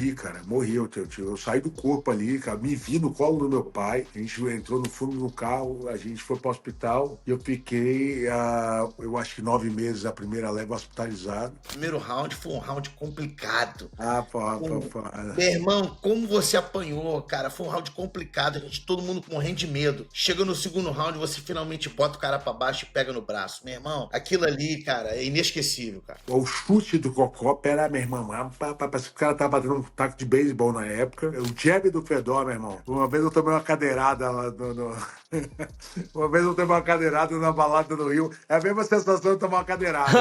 morri, cara. Morri. Eu saí do corpo ali, cara. Me vi no colo do meu pai. A gente entrou no fundo do carro, a gente foi para o hospital e eu fiquei, eu acho que 9 meses a primeira leva hospitalizado. O primeiro round foi um round complicado. Pô. Meu irmão, como você apanhou, cara? Foi um round complicado, a gente, todo mundo morrendo de medo. Chega no segundo round, você finalmente bota o cara pra baixo e pega no braço. Meu irmão, aquilo ali, cara, é inesquecível, cara. O chute do Cocó, pera, meu irmão, parece que o cara tava batendo um taco de beisebol na época. O jab do Fedor, meu irmão. Uma vez eu tomei uma cadeirada lá Uma vez eu tomei uma cadeirada na balada no Rio. É a mesma sensação de tomar uma cadeirada.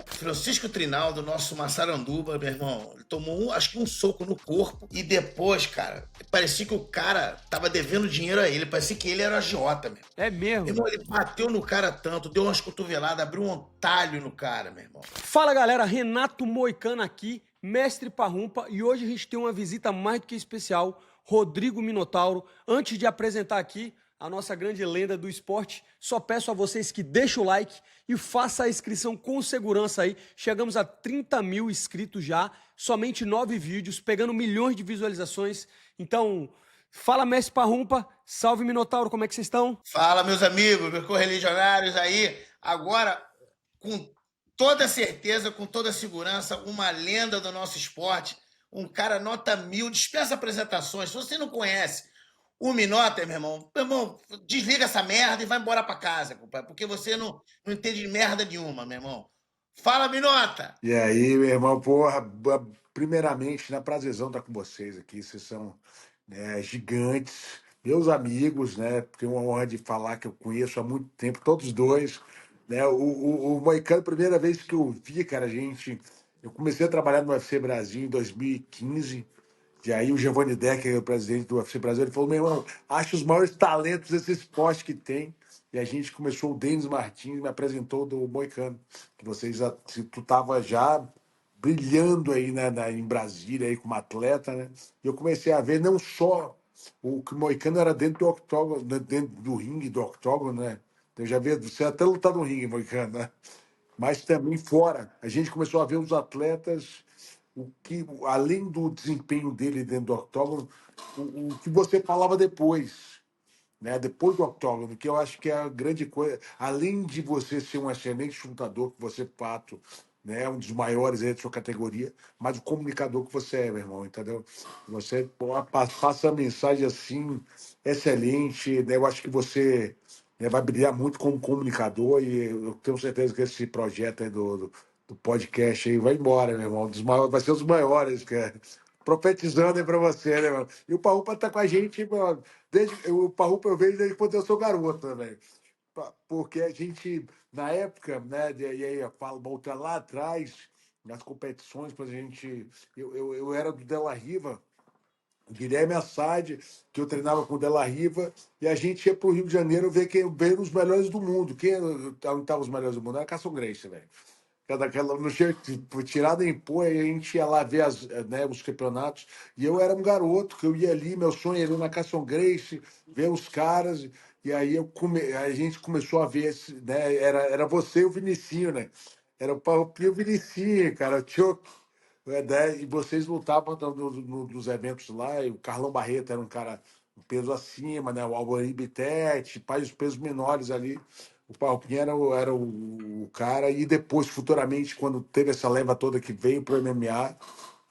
Francisco Trinaldo, nosso Massaranduba, meu irmão, ele tomou acho que um soco no corpo e depois, cara, parecia que o cara tava devendo dinheiro a ele, parecia que ele era agiota, meu. É mesmo? Meu irmão, ele bateu no cara tanto, deu umas cotoveladas, abriu um talho no cara, meu irmão. Fala, galera, Renato Moicano aqui, mestre Parrumpa, e hoje a gente tem uma visita mais do que especial, Rodrigo Minotauro. Antes de apresentar aqui a nossa grande lenda do esporte, só peço a vocês que deixem o like e façam a inscrição com segurança aí. Chegamos a 30 mil inscritos já, somente 9 vídeos, pegando milhões de visualizações. Então, fala, mestre Parrumpa, salve Minotauro, como é que vocês estão? Fala, meus amigos, meus correligionários aí. Agora, com toda certeza, com toda segurança, uma lenda do nosso esporte, um cara nota 1000, dispensa apresentações. Se você não conhece o Minota, meu irmão, desliga essa merda e vai embora pra casa, compadre, porque você não entende de merda nenhuma, meu irmão. Fala, Minota! E aí, meu irmão, porra, primeiramente, na prazerzão estar com vocês aqui. Vocês são, né, gigantes, meus amigos, né? Tenho uma honra de falar que eu conheço há muito tempo, todos dois. Né? O Moicano, primeira vez que eu vi, cara, eu comecei a trabalhar no UFC Brasil em 2015. E aí o Giovanni Decker, o presidente do UFC Brasil, ele falou: meu irmão, acho os maiores talentos desse esporte que tem. E a gente começou, o Denis Martins me apresentou do Moicano, que tu estava já brilhando aí, né, em Brasília aí como atleta, né? E eu comecei a ver não só o que o Moicano era dentro do octógono, né, dentro do ringue do octógono, né? Eu já vi você até lutar no ringue, Moicano, né? Mas também fora. A gente começou a ver os atletas, o que, além do desempenho dele dentro do octógono, o que você falava depois, né? Depois do octógono, que eu acho que é a grande coisa. Além de você ser um excelente lutador, que você, fato, né, um dos maiores aí da sua categoria, mas o comunicador que você é, meu irmão, entendeu? Você passa a mensagem assim, excelente, né? Eu acho que você, né, vai brilhar muito como comunicador e eu tenho certeza que esse projeto aí do podcast aí vai embora, meu irmão. Vai ser um dos maiores, cara. Profetizando aí pra você, né, mano? E o Parrupa tá com a gente, mano. O Parrupa eu vejo desde quando eu sou garoto, né, velho? Porque a gente, na época, né, e aí eu falo, voltar lá atrás, nas competições, quando a gente. Eu era do Della Riva, o Guilherme Assad, que eu treinava com o Della Riva, e a gente ia para o Rio de Janeiro ver os melhores do mundo. Quem estavam os melhores do mundo? Era Carson Gracie, velho. Não tinha tirado em pôr, aí a gente ia lá ver né, os campeonatos. E eu era um garoto, que eu ia ali, meu sonho era ir na Carson Gracie, ver os caras. E aí a gente começou a ver, né, era você e o Vinicinho, né? Era o Parrupinho e o Vinicinho, cara. Né, e vocês lutavam nos eventos lá, e o Carlão Barreto era um cara um peso acima, né? O Alvarim Bitete, os pesos menores ali. O Parrupinha era o cara, e depois, futuramente, quando teve essa leva toda que veio para o MMA,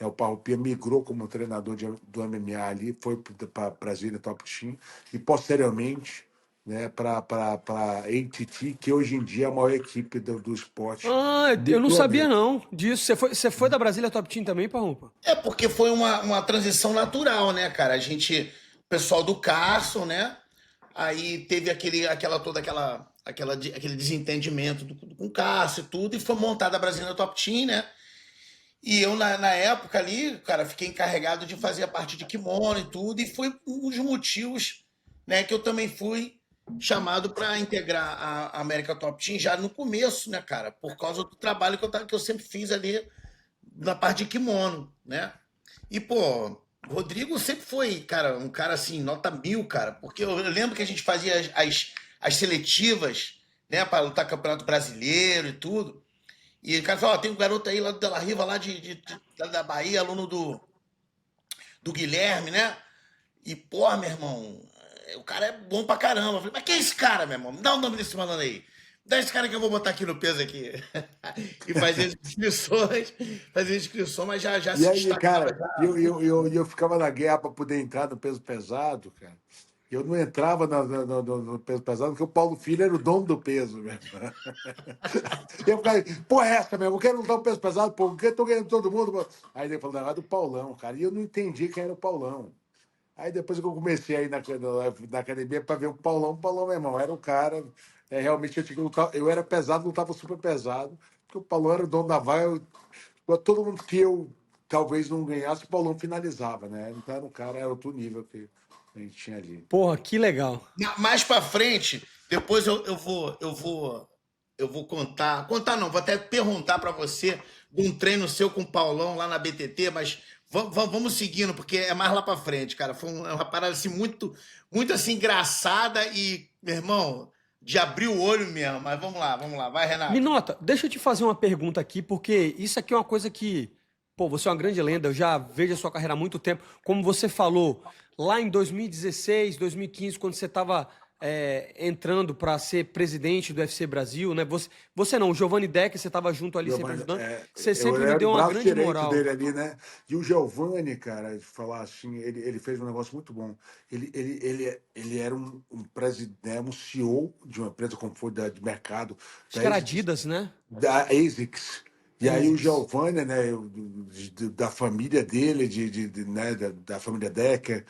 né, o Parrupinha migrou como treinador do MMA ali, foi para Brasília Top Team, e posteriormente, né, para a ATT, que hoje em dia é a maior equipe do esporte Ah, do eu não sabia planeta. não disso. Você foi da Brasília Top Team também, Parrumpa? É porque foi uma transição natural, né, cara? A gente, pessoal do Carson, né? Aí teve aquele desentendimento com o Cássio e tudo, e foi montada a Brasília Top Team, né? E eu, na época ali, cara, fiquei encarregado de fazer a parte de kimono e tudo, e foi um dos motivos, né, que eu também fui chamado para integrar a América Top Team já no começo, né, cara? Por causa do trabalho que eu sempre fiz ali na parte de kimono, né? E, pô, Rodrigo sempre foi, cara, um cara assim, nota 1000, cara, porque eu lembro que a gente fazia as seletivas, né, para lutar Campeonato Brasileiro e tudo. E o cara falou, ó, tem um garoto aí lá do Della Riva, lá lá da Bahia, aluno do Guilherme, né? E, pô, meu irmão, o cara é bom pra caramba. Eu falei, mas quem é esse cara, meu irmão? Me dá o nome desse malandro aí. Me dá esse cara que eu vou botar aqui no peso aqui. E fazer inscrições, mas já E se aí, destacava cara, já. eu ficava na guerra para poder entrar no peso pesado, cara. Eu não entrava no peso pesado porque o Paulo Filho era o dono do peso, mesmo. Eu ficava, pô, é essa mesmo, eu quero lutar o peso pesado, pô, porque eu tô ganhando todo mundo. Pô. Aí ele falou, não, é do Paulão, cara. E eu não entendi quem era o Paulão. Aí depois que eu comecei aí na academia para ver o Paulão, meu irmão, era o cara. Realmente eu tinha que lutar. Eu era pesado, lutava super pesado, porque o Paulão era o dono da vaga. Todo mundo que eu talvez não ganhasse, o Paulão finalizava, né? Então era um cara, era outro nível que a gente tinha ali. Porra, que legal. Mais pra frente, depois eu vou contar não, vou até perguntar pra você de um treino seu com o Paulão lá na BTT, mas vamos seguindo, porque é mais lá pra frente, cara. Foi uma parada assim muito assim engraçada e, meu irmão, de abrir o olho mesmo. Mas vamos lá, vai, Renato. Minota, deixa eu te fazer uma pergunta aqui, porque isso aqui é uma coisa que, pô, você é uma grande lenda, eu já vejo a sua carreira há muito tempo. Como você falou, lá em 2016, 2015, quando você estava entrando para ser presidente do UFC Brasil, né? Você não, o Giovanni Decker, você estava junto ali sempre Giovanni, ajudando. Você eu sempre me era o deu uma braço grande direito moral. dele ali, né? E o Giovanni, cara, de falar assim, ele fez um negócio muito bom. Ele era um presidente, né, um CEO de uma empresa como foi de mercado, Acho da que era ASICS, Adidas, né? da ASICS. E aí o ASICS. Giovanni, né, da família dele, né, da família Decker,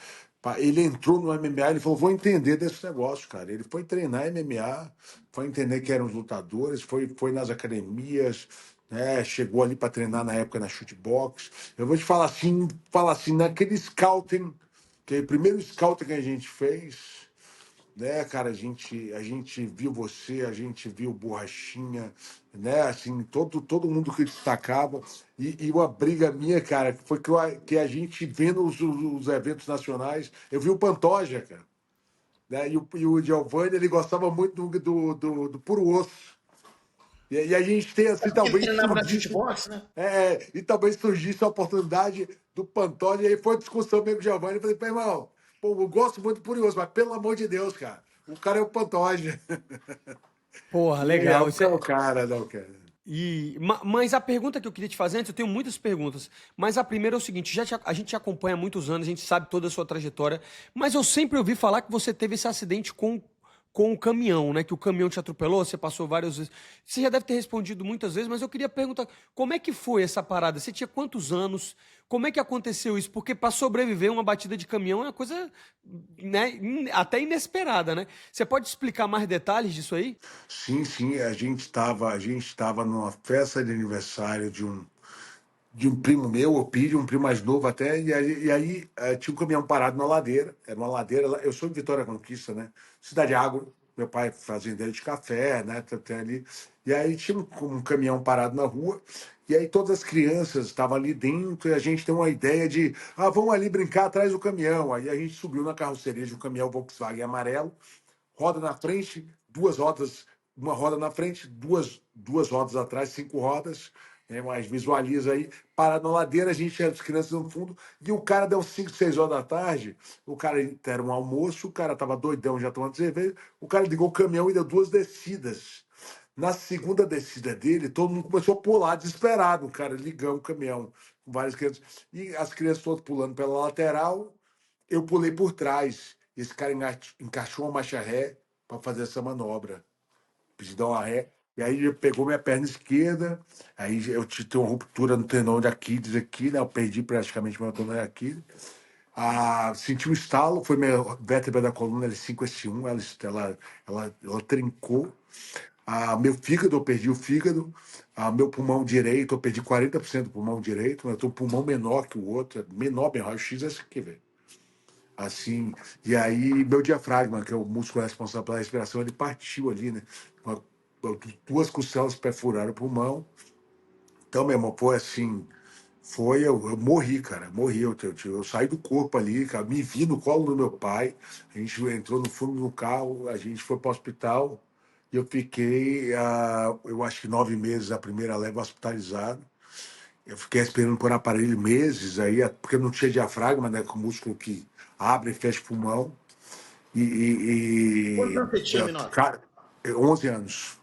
ele entrou no MMA, ele falou, vou entender desse negócio, cara. Ele foi treinar MMA, foi entender que eram os lutadores, foi nas academias, né, chegou ali para treinar na época na shootbox. Eu vou te falar assim, naquele scouting, que é o primeiro scouting que a gente fez, né, cara, a gente viu você, a gente viu o Borrachinha, né, assim, todo mundo que destacava, e uma briga minha, cara, que foi que a gente vendo os eventos nacionais, eu vi o Pantoja, cara, né, e o Giovanni, ele gostava muito do puro osso, e a gente tem, É assim, porque ele talvez treinava na surgisse, shootbox, né? e talvez surgisse a oportunidade do Pantoja, e aí foi uma discussão meio com o Giovanni, eu falei, pô, irmão, pô, eu gosto muito do Puro Osso, mas pelo amor de Deus, cara, o cara é o Pantoja. Porra, E é legal. o Isso que é o é, cara, não, cara. Mas a pergunta que eu queria te fazer antes, eu tenho muitas perguntas, mas a primeira é o seguinte, a gente te acompanha há muitos anos, a gente sabe toda a sua trajetória, mas eu sempre ouvi falar que você teve esse acidente com o caminhão, né? Que o caminhão te atropelou, você passou várias vezes. Você já deve ter respondido muitas vezes, mas eu queria perguntar, como é que foi essa parada? Você tinha quantos anos? Como é que aconteceu isso? Porque para sobreviver uma batida de caminhão é uma coisa, né, até inesperada, né? Você pode explicar mais detalhes disso aí? Sim, sim, a gente estava numa festa de aniversário de um primo meu, o Pídio, um primo mais novo até, e aí tinha um caminhão parado na ladeira, era uma ladeira, eu sou de Vitória Conquista, né? Cidade Água, meu pai fazendeiro de café, né? Tem ali. E aí tinha um caminhão parado na rua, e aí todas as crianças estavam ali dentro, e a gente tem uma ideia de, vamos ali brincar atrás do caminhão. Aí a gente subiu na carroceria de um caminhão Volkswagen amarelo, roda na frente, duas rodas, uma roda na frente, duas rodas atrás, cinco rodas, né? Mas visualiza aí, para na ladeira, a gente tinha as crianças no fundo, e o cara deu 5, 6 horas da tarde, o cara era um almoço, o cara tava doidão já tomando cerveja, o cara ligou o caminhão e deu duas descidas. Na segunda descida dele, todo mundo começou a pular desesperado, o cara ligando o caminhão com várias crianças. E as crianças todas pulando pela lateral, eu pulei por trás. Esse cara encaixou uma marcha ré para fazer essa manobra. Pedi dar uma ré. E aí ele pegou minha perna esquerda. Aí eu tive uma ruptura no tendão de Aquiles aqui, né? Eu perdi praticamente meu tendão de Aquiles. Senti um estalo, foi minha vértebra da coluna L5S1, ela trincou. Meu fígado, eu perdi o fígado. Meu pulmão direito, eu perdi 40% do pulmão direito. Eu tenho um pulmão menor que o outro, menor, bem raio-x é esse aqui, velho. Assim, e aí meu diafragma, que é o músculo responsável pela respiração, ele partiu ali, né? Uma- Duas costelas perfuraram o pulmão. Então, meu irmão, foi assim, eu morri, cara, morri. Eu saí do corpo ali, cara, me vi no colo do meu pai. A gente entrou no fundo do carro, a gente foi para o hospital. E eu fiquei, eu acho que 9 meses a primeira leva hospitalizado. Eu fiquei esperando por aparelho meses aí, porque eu não tinha diafragma, né? Com o músculo que abre e fecha o pulmão. Quantos anos você tinha, Minota? Cara, 11 anos.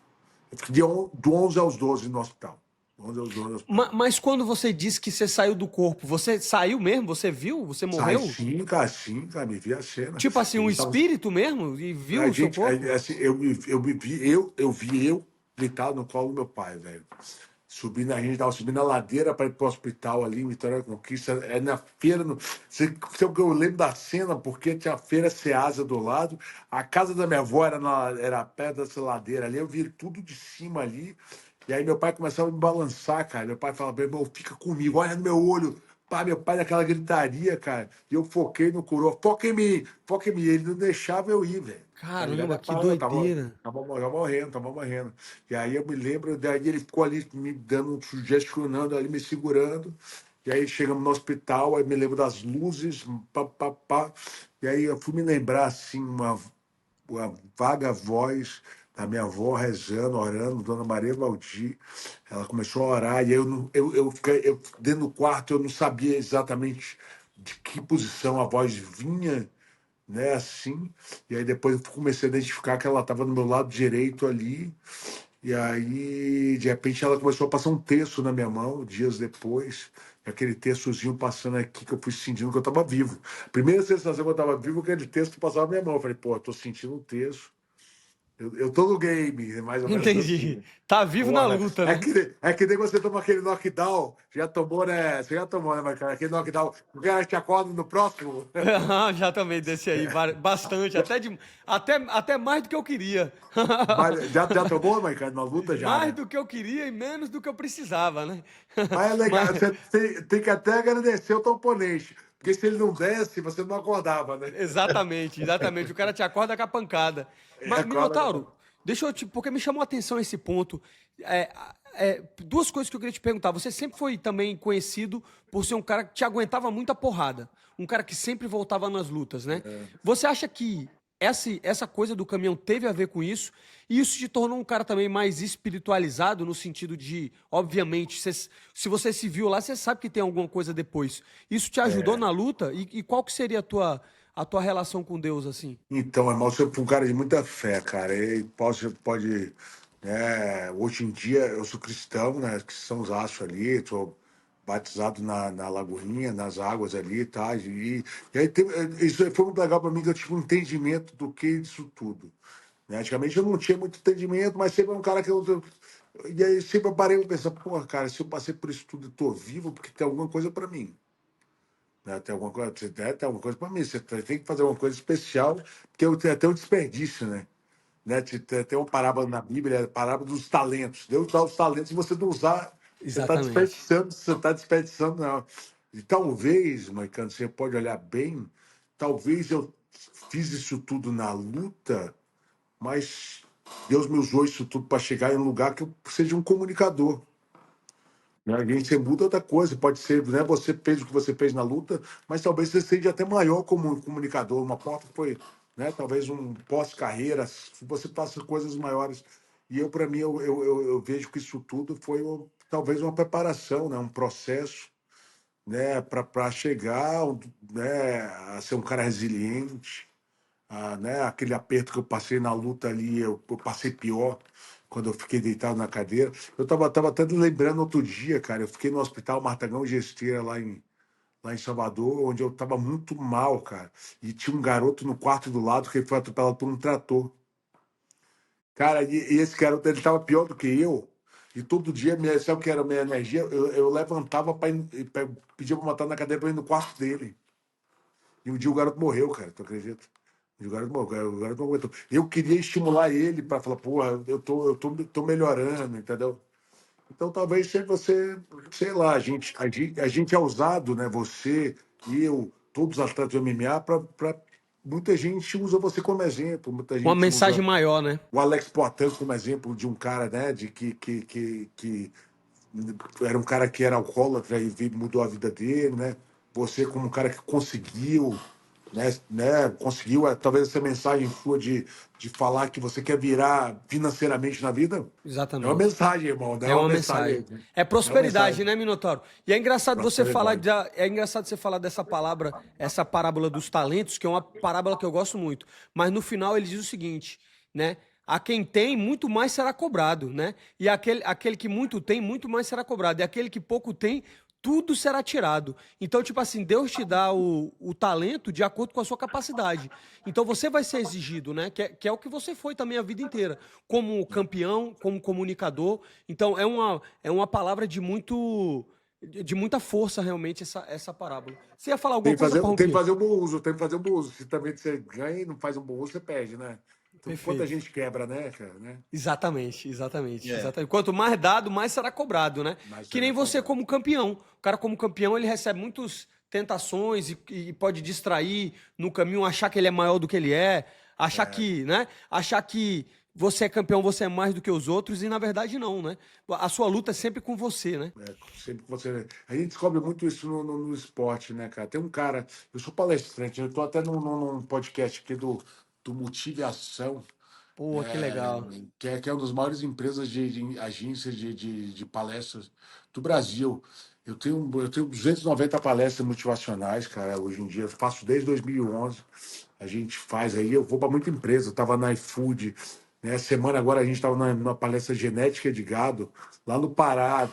Eu fiquei do 11 aos 12 no hospital. Do 11 aos 12 no hospital. Mas quando você disse que você saiu do corpo, você saiu mesmo? Você viu? Você Sai morreu? sim, cara, me vi a cena. Tipo assim, um Ele tava, espírito mesmo? E viu a o seu gente, corpo? assim, eu vi eu deitado no colo do meu pai, velho. Subindo, a gente tava subindo a ladeira para ir pro hospital ali, em Vitória da Conquista, é na feira. Eu lembro da cena, porque tinha a feira Ceasa do lado, a casa da minha avó era perto dessa ladeira ali, eu vi tudo de cima ali, e aí meu pai começava a me balançar, cara. Meu pai falava, meu irmão, fica comigo, olha no meu olho. Pá, meu pai daquela gritaria, cara. E eu foquei no coroa, foca em mim, foca em mim. Ele não deixava eu ir, velho. Tá ligado? Caramba, que Eu doideira. tava morrendo. E aí eu me lembro, daí ele ficou ali me dando, sugestionando ali, me segurando. E aí chegamos no hospital, aí me lembro das luzes, pá, pá, pá. E aí eu fui me lembrar, assim, uma vaga voz da minha avó rezando, orando, Dona Maria Valdir. Ela começou a orar, e aí eu fiquei dentro do quarto, eu não sabia exatamente de que posição a voz vinha, né, assim. E aí depois eu comecei a identificar que ela estava no meu lado direito ali. E aí, de repente, ela começou a passar um terço na minha mão, dias depois. Aquele terçozinho passando aqui, que eu fui sentindo que eu estava vivo. A primeira sensação que eu estava vivo, aquele terço passava na minha mão. Eu falei, pô, eu tô sentindo um terço. Eu tô no game, mais ou menos Entendi. assim. Tá vivo na Porra, luta, né? é que nem você toma aquele knockdown, já tomou, né? Você já tomou, né, Marcelo? Aquele knockdown, o cara te acorda no próximo. Já também desse aí, bastante, até mais do que eu queria. Mas já tomou, Marcelo? Na luta já, Mais né? do que eu queria e menos do que eu precisava, né? Mas é legal, Mas, você tem que até agradecer o teu oponente, porque se ele não desse, você não acordava, né? exatamente, exatamente. O cara te acorda com a pancada. Mas, Acorda. Minotauro, deixa eu te. Porque me chamou a atenção esse ponto. Duas coisas que eu queria te perguntar. Você sempre foi também conhecido por ser um cara que te aguentava muita porrada. Um cara que sempre voltava nas lutas, né? Você acha que essa coisa do caminhão teve a ver com isso? E isso te tornou um cara também mais espiritualizado, no sentido de, obviamente, se você se viu lá, você sabe que tem alguma coisa depois. Isso te ajudou na luta? E qual que seria a tua relação com Deus, assim? Então, irmão, você é um cara de muita fé, cara. E pode, né, hoje em dia eu sou cristão, né? Cristãozaço ali, sou batizado na Lagoinha, nas águas ali, tá? E aí isso aí foi muito legal para mim que eu tive um entendimento do que isso tudo. Né? Antigamente eu não tinha muito entendimento, mas sempre é um cara que e aí sempre eu parei para pensar, pô, cara, se eu passei por isso tudo e tô vivo, porque tem alguma coisa para mim. Né? Tem alguma coisa, tem alguma coisa para mim. Você tem que fazer uma coisa especial, porque tem até um desperdício, né? Tem uma parábola na Bíblia, a parábola dos talentos. Deus dá os talentos, se você não usar, Exatamente. você está desperdiçando, não. E talvez, Maicano, você pode olhar bem, talvez eu fiz isso tudo na luta, mas Deus me usou isso tudo para chegar em um lugar que eu seja um comunicador. Né? A gente muda outra coisa, pode ser, né? Você fez o que você fez na luta, mas talvez você seja até maior como um comunicador. Uma porta foi, né? Talvez um pós-carreira, você faça coisas maiores. E eu, para mim, eu vejo que isso tudo foi talvez uma preparação, né? Um processo, né? Para chegar, né? A ser um cara resiliente, né? Aquele aperto que eu passei na luta ali, eu passei pior quando eu fiquei deitado na cadeira. Eu tava até lembrando outro dia, cara, eu fiquei no hospital Martagão Gesteira, lá em Salvador, onde eu tava muito mal, cara. E tinha um garoto no quarto do lado que foi atropelado por um trator. Cara, e esse garoto, ele tava pior do que eu. E todo dia, sabe o que era a minha energia? Eu levantava para pedir pra matar na cadeira para ir no quarto dele. E um dia o garoto morreu, cara, tu acredita? E o garoto morreu, o garoto não aguentou. Eu queria estimular ele para falar, porra, tô melhorando, entendeu? Então talvez se você, sei lá, a gente é usado, né? Você, eu, todos os atletas do MMA, muita gente usa você como exemplo, muita Uma gente mensagem usa maior, né? o Alex Poitin como exemplo de um cara, né? De que era um cara que era alcoólatra e mudou a vida dele, né? Você como um cara que conseguiu conseguiu, talvez, essa mensagem sua de falar que você quer virar financeiramente na vida? É uma Exatamente. mensagem, irmão, não é É uma uma mensagem. mensagem. É É uma prosperidade, mensagem. né, Minotauro? E é engraçado você falar Prosperidade. é engraçado você falar dessa palavra, essa parábola dos talentos, que é uma parábola que eu gosto muito. Mas no final ele diz o seguinte, né? A quem tem, muito mais será cobrado, né? E aquele que muito tem, muito mais será cobrado. E aquele que pouco tem, tudo será tirado. Então, tipo assim, Deus te dá o talento de acordo com a sua capacidade. Então você vai ser exigido, né? Que é o que você foi também a vida inteira. Como campeão, como comunicador. Então é uma palavra de muita força, realmente, essa parábola. Você ia falar alguma coisa, Tem que Parrompinha? fazer um bom uso, tem que fazer um bom uso. Se também você ganha e não faz um bom uso, você perde, né? Então, quanta Perfeito. gente quebra, né, cara, né? Exatamente, exatamente, É. exatamente. Quanto mais dado, mais será cobrado, né? Mas Que nem será você cobrado. como campeão. O cara como campeão, ele recebe muitas tentações e pode distrair no caminho, achar que ele é maior do que ele é, achar É, que, né? Achar que você é campeão, você é mais do que os outros e na verdade não, né? A sua luta é sempre com você, né? sempre que você. A gente descobre muito isso no esporte, né, cara? Tem um cara, eu sou palestrante, eu estou até num podcast aqui do Motive Ação, Pô, que né, legal. que é uma das maiores empresas de agências de palestras do Brasil. Eu tenho 290 palestras motivacionais, cara, hoje em dia. Eu faço desde 2011. A gente faz aí, eu vou para muita empresa. Eu estava na iFood, né? Semana agora a gente estava numa palestra genética de gado, lá no Pará,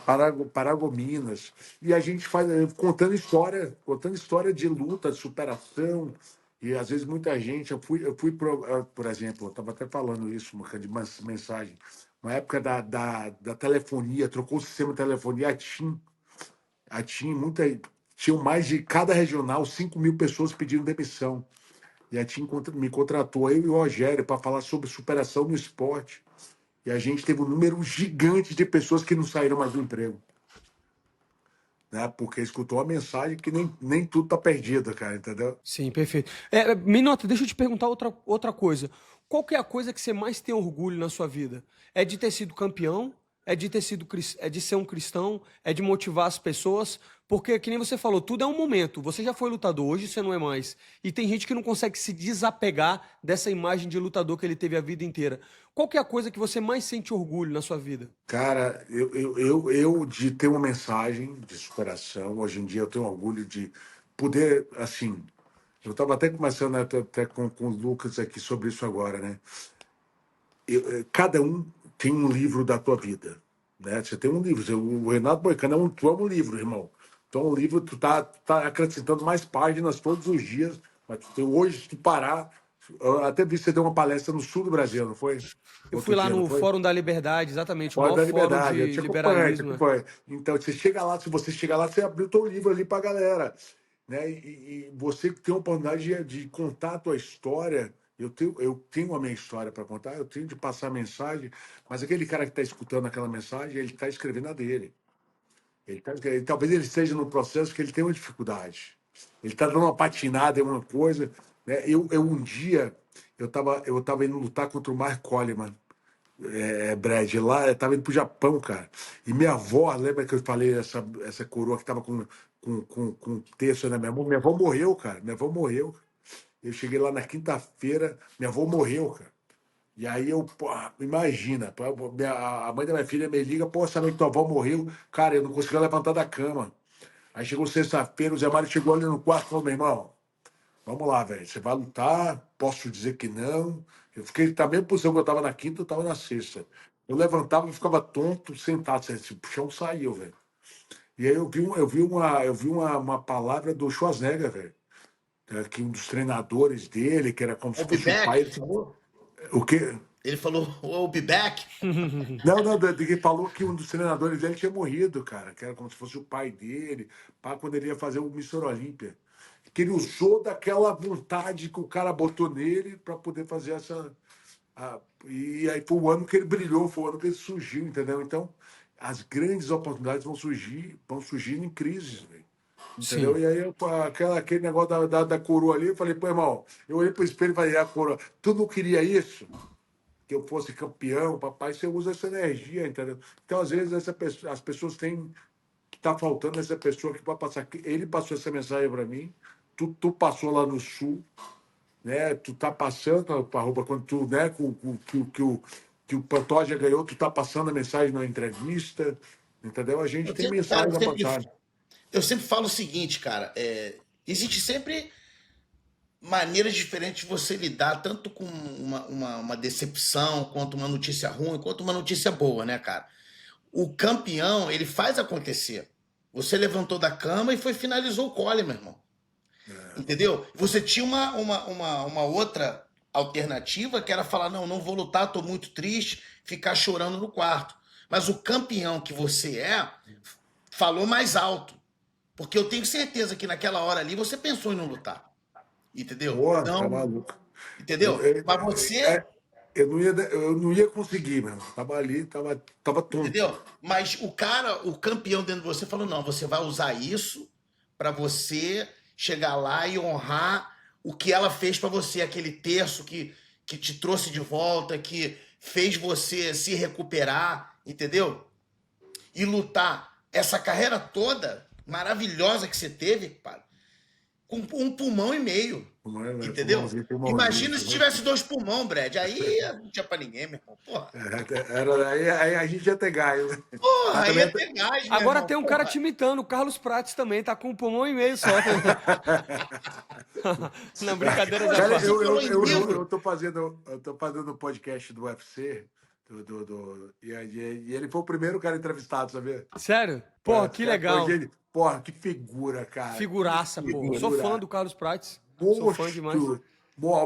Paragominas. E a gente faz contando história de luta, de superação. E às vezes muita gente, por exemplo, eu estava até falando isso, de uma mensagem, uma época da telefonia, trocou o sistema de telefonia, a TIM, tinham mais de cada regional, 5 mil pessoas pedindo demissão. E a TIM me contratou, eu e o Rogério, para falar sobre superação no esporte. E a gente teve um número gigante de pessoas que não saíram mais do emprego, né? Porque escutou a mensagem que nem tudo tá perdido, cara, entendeu? Sim, perfeito. Minota, deixa eu te perguntar outra coisa. Qual que é a coisa que você mais tem orgulho na sua vida? É de ter sido campeão? É de ter sido, é de ser um cristão? É de motivar as pessoas? Porque, que nem você falou, tudo é um momento. Você já foi lutador, hoje você não é mais. E tem gente que não consegue se desapegar dessa imagem de lutador que ele teve a vida inteira. Qual que é a coisa que você mais sente orgulho na sua vida? Cara, eu de ter uma mensagem de superação, hoje em dia eu tenho orgulho de poder, assim, eu estava até conversando até com o Lucas aqui sobre isso agora, né? Cada um tem um livro da tua vida, né? Você tem um livro. O Renato Boicano tu é um livro, irmão. Então, o livro, tu tá acrescentando mais páginas todos os dias. Mas hoje, se tu parar, eu até vi que você deu uma palestra no sul do Brasil, não foi? Eu fui Outro lá dia, não no foi? Fórum da Liberdade, exatamente, o Fora maior da fórum Liberdade. Eu de te acompanho, te liberalismo. acompanho. Então, você chega lá, se você chegar lá, você abriu teu livro ali pra galera, né? E você que tem a oportunidade de contar a tua história. Eu tenho a minha história para contar, eu tenho de passar a mensagem, mas aquele cara que está escutando aquela mensagem, ele está escrevendo a dele. Talvez ele esteja num processo que ele tem uma dificuldade. Ele está dando uma patinada em uma coisa. Né? Um dia, eu tava indo lutar contra o Mark Coleman, Brad, lá, eu tava indo pro Japão, cara. E minha avó, lembra que eu falei essa coroa que tava com terço na minha mão? Minha avó morreu, cara. Minha avó morreu. Eu cheguei lá na quinta-feira, minha avó morreu, cara. E aí pô, imagina, pô, a mãe da minha filha me liga, pô, sabe que tua avó morreu? Cara, eu não conseguia levantar da cama. Aí chegou sexta-feira, o Zé Mário chegou ali no quarto e falou, meu irmão, vamos lá, velho, você vai lutar, posso dizer que não. Eu fiquei, na mesma posição que eu tava na quinta, eu tava na sexta. Eu levantava e ficava tonto, sentado, assim, o chão saiu, velho. E aí eu vi uma palavra do Schwarzenegger, velho, que um dos treinadores dele, que era como se I'll be fosse o back. pai, ele falou, o quê? Ele falou, I'll be back. Não, não, ele falou que um dos treinadores dele tinha morrido, cara, que era como se fosse o pai dele, para quando ele ia fazer o Mr. Olímpia. Que ele usou daquela vontade que o cara botou nele para poder fazer essa. E aí foi o ano que ele brilhou, foi o ano que ele surgiu, entendeu? Então, as grandes oportunidades vão surgir em crises, velho. Entendeu? Sim. E aí, aquele negócio da coroa ali, eu falei, pô, irmão, eu olhei pro espelho e falei, a coroa, tu não queria isso? Que eu fosse campeão, papai, você usa essa energia, entendeu? Então, às vezes, as pessoas têm que tá faltando essa pessoa que vai passar. Ele passou essa mensagem para mim, tu passou lá no Sul, né? Tu tá passando para roupa quando tu, né? Que o Pantoja ganhou, tu tá passando a mensagem na entrevista, entendeu? A gente Eu tem sempre, cara, mensagem a passar. eu sempre falo o seguinte, cara, existe sempre maneiras diferentes de você lidar tanto com uma decepção, quanto uma notícia ruim, quanto uma notícia boa, né, cara? O campeão, ele faz acontecer. Você levantou da cama e finalizou o cole, meu irmão. Entendeu? Você tinha uma outra alternativa que era falar: não, não vou lutar, tô muito triste, ficar chorando no quarto. Mas o campeão que você falou mais alto. Porque eu tenho certeza que naquela hora ali você pensou em não lutar. Entendeu? Porra, tá Então, maluco. Eu, entendeu? eu, Mas você, eu não ia conseguir, meu. Tava ali, tava tonto. entendeu? Mas o cara, o campeão dentro de você falou: não, você vai usar isso para você chegar lá e honrar o que ela fez para você, aquele terço que te trouxe de volta, que fez você se recuperar, entendeu? E lutar essa carreira toda maravilhosa que você teve, cara, com um pulmão e meio. Não é, velho? Entendeu? Pulmãozinho, Imagina se tivesse pulmãozinho. 2 pulmão, Brad. Aí não tinha pra ninguém, meu irmão. Porra, Aí a gente ia ter ganho, né? Mas porra, aí também. ia ter gás, meu Agora irmão. tem um cara Porra. te imitando, o Carlos Prates também, tá com um pulmão e meio só. Não, brincadeiras à Pô, se Cara, parte. você falou em eu livro, tô fazendo um podcast do UFC, e ele foi o primeiro cara entrevistado, sabia? Sério? Porra, É, que cara, foi legal. gente, porra, que figura, cara. Que Figuraça, pô. Sou fã figura. do Carlos Prates. Sou fã demais. Monstro.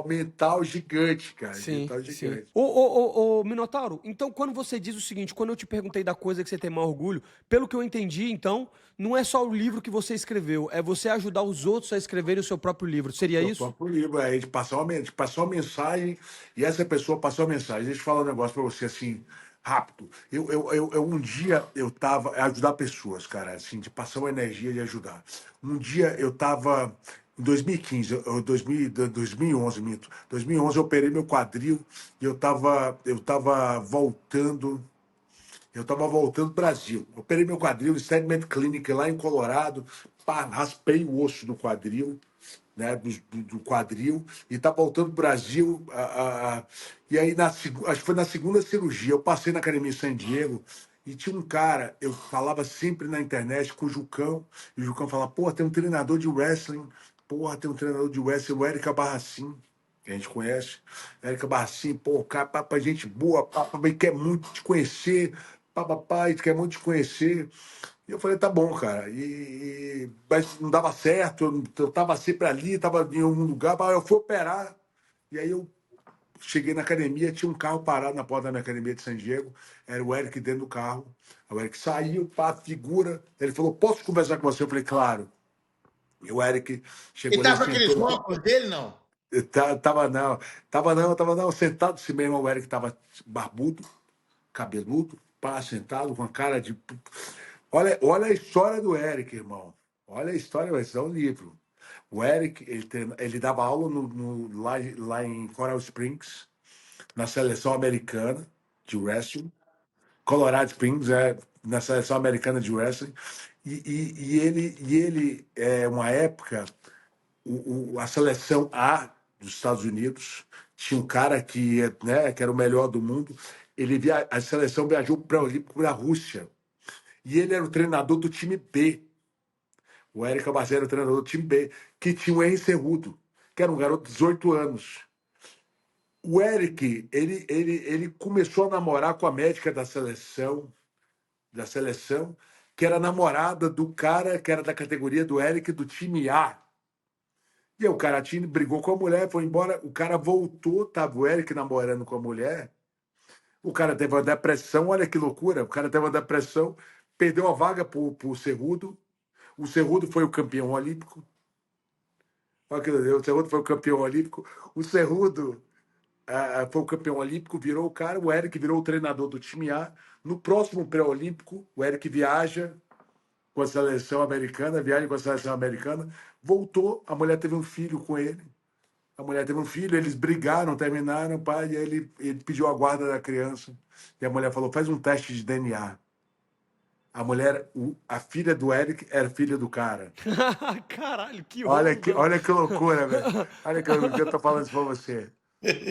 Mental gigante, cara. Sim, Mental sim. gigante. Ô, Minotauro, então quando você diz o seguinte, quando eu te perguntei da coisa que você tem maior orgulho, pelo que eu entendi, então, não é só o livro que você escreveu, é você ajudar os outros a escreverem o seu próprio livro. Seria Seu isso? próprio livro. Aí a gente passou uma mensagem, e essa pessoa passou a mensagem. Deixa eu falar um negócio pra você, assim, rápido. Um dia eu tava. Ajudar pessoas, cara, assim, de passar uma energia de ajudar. Um dia eu tava. Em 2015, 2011, minto. 2011 eu operei meu quadril e eu tava voltando. Eu estava voltando do Brasil. Operei meu quadril, Steadman Clinic lá em Colorado, pá, raspei o osso do quadril, né, do quadril, e tá voltando pro Brasil. E aí, acho que foi na segunda cirurgia, eu passei na academia San Diego e tinha um cara, eu falava sempre na internet com o Jucão, e o Jucão falava: pô, tem um treinador de wrestling, porra, tem um treinador de wrestling, o Érica Barracin, que a gente conhece. Érica Barracin, pô, o cara, papai, gente boa, papai, quer muito te conhecer, papai, quer muito te conhecer. E eu falei: tá bom, cara. Mas não dava certo, eu tava sempre ali, tava em algum lugar, mas eu fui operar. E aí eu cheguei na academia, tinha um carro parado na porta da minha academia de San Diego, era o Eric dentro do carro. O Eric saiu, pá, figura. Ele falou: posso conversar com você? Eu falei: claro. E o Eric ele chegou lá, tava com aqueles sentou. óculos dele, não? Tava não, sentado assim mesmo. O Eric tava barbudo, cabeludo, pá, sentado com a cara de. Olha a história do Eric, irmão. Olha a história, vai ser um livro. O Eric, ele dava aula lá em Coral Springs, na seleção americana de wrestling. Colorado Springs, na seleção americana de wrestling. E ele, uma época, a seleção A dos Estados Unidos tinha um cara né, que era o melhor do mundo. A seleção viajou para a Rússia. E ele era o treinador do time B. O Érica Barcelos era o treinador do time B, que tinha o Henry Cerrudo, que era um garoto de 18 anos. O Eric, ele começou a namorar com a médica da seleção, que era namorada do cara que era da categoria do Eric do time A. E aí o cara brigou com a mulher, foi embora, o cara voltou, tava o Eric namorando com a mulher, o cara teve uma depressão, olha que loucura, o cara teve uma depressão, perdeu a vaga pro Cerrudo, o Cerrudo foi o campeão olímpico, olha que o Cerrudo foi o campeão olímpico, o Cerrudo foi o campeão olímpico, virou o cara, o Eric virou o treinador do time A. No próximo pré-olímpico, o Eric viaja com a seleção americana, voltou, a mulher teve um filho com ele, eles brigaram, terminaram, pai, e ele pediu a guarda da criança, e a mulher falou: faz um teste de DNA. a filha do Eric era filha do cara. Caralho, que honra. Olha que loucura, velho. Olha que eu tô falando isso pra você.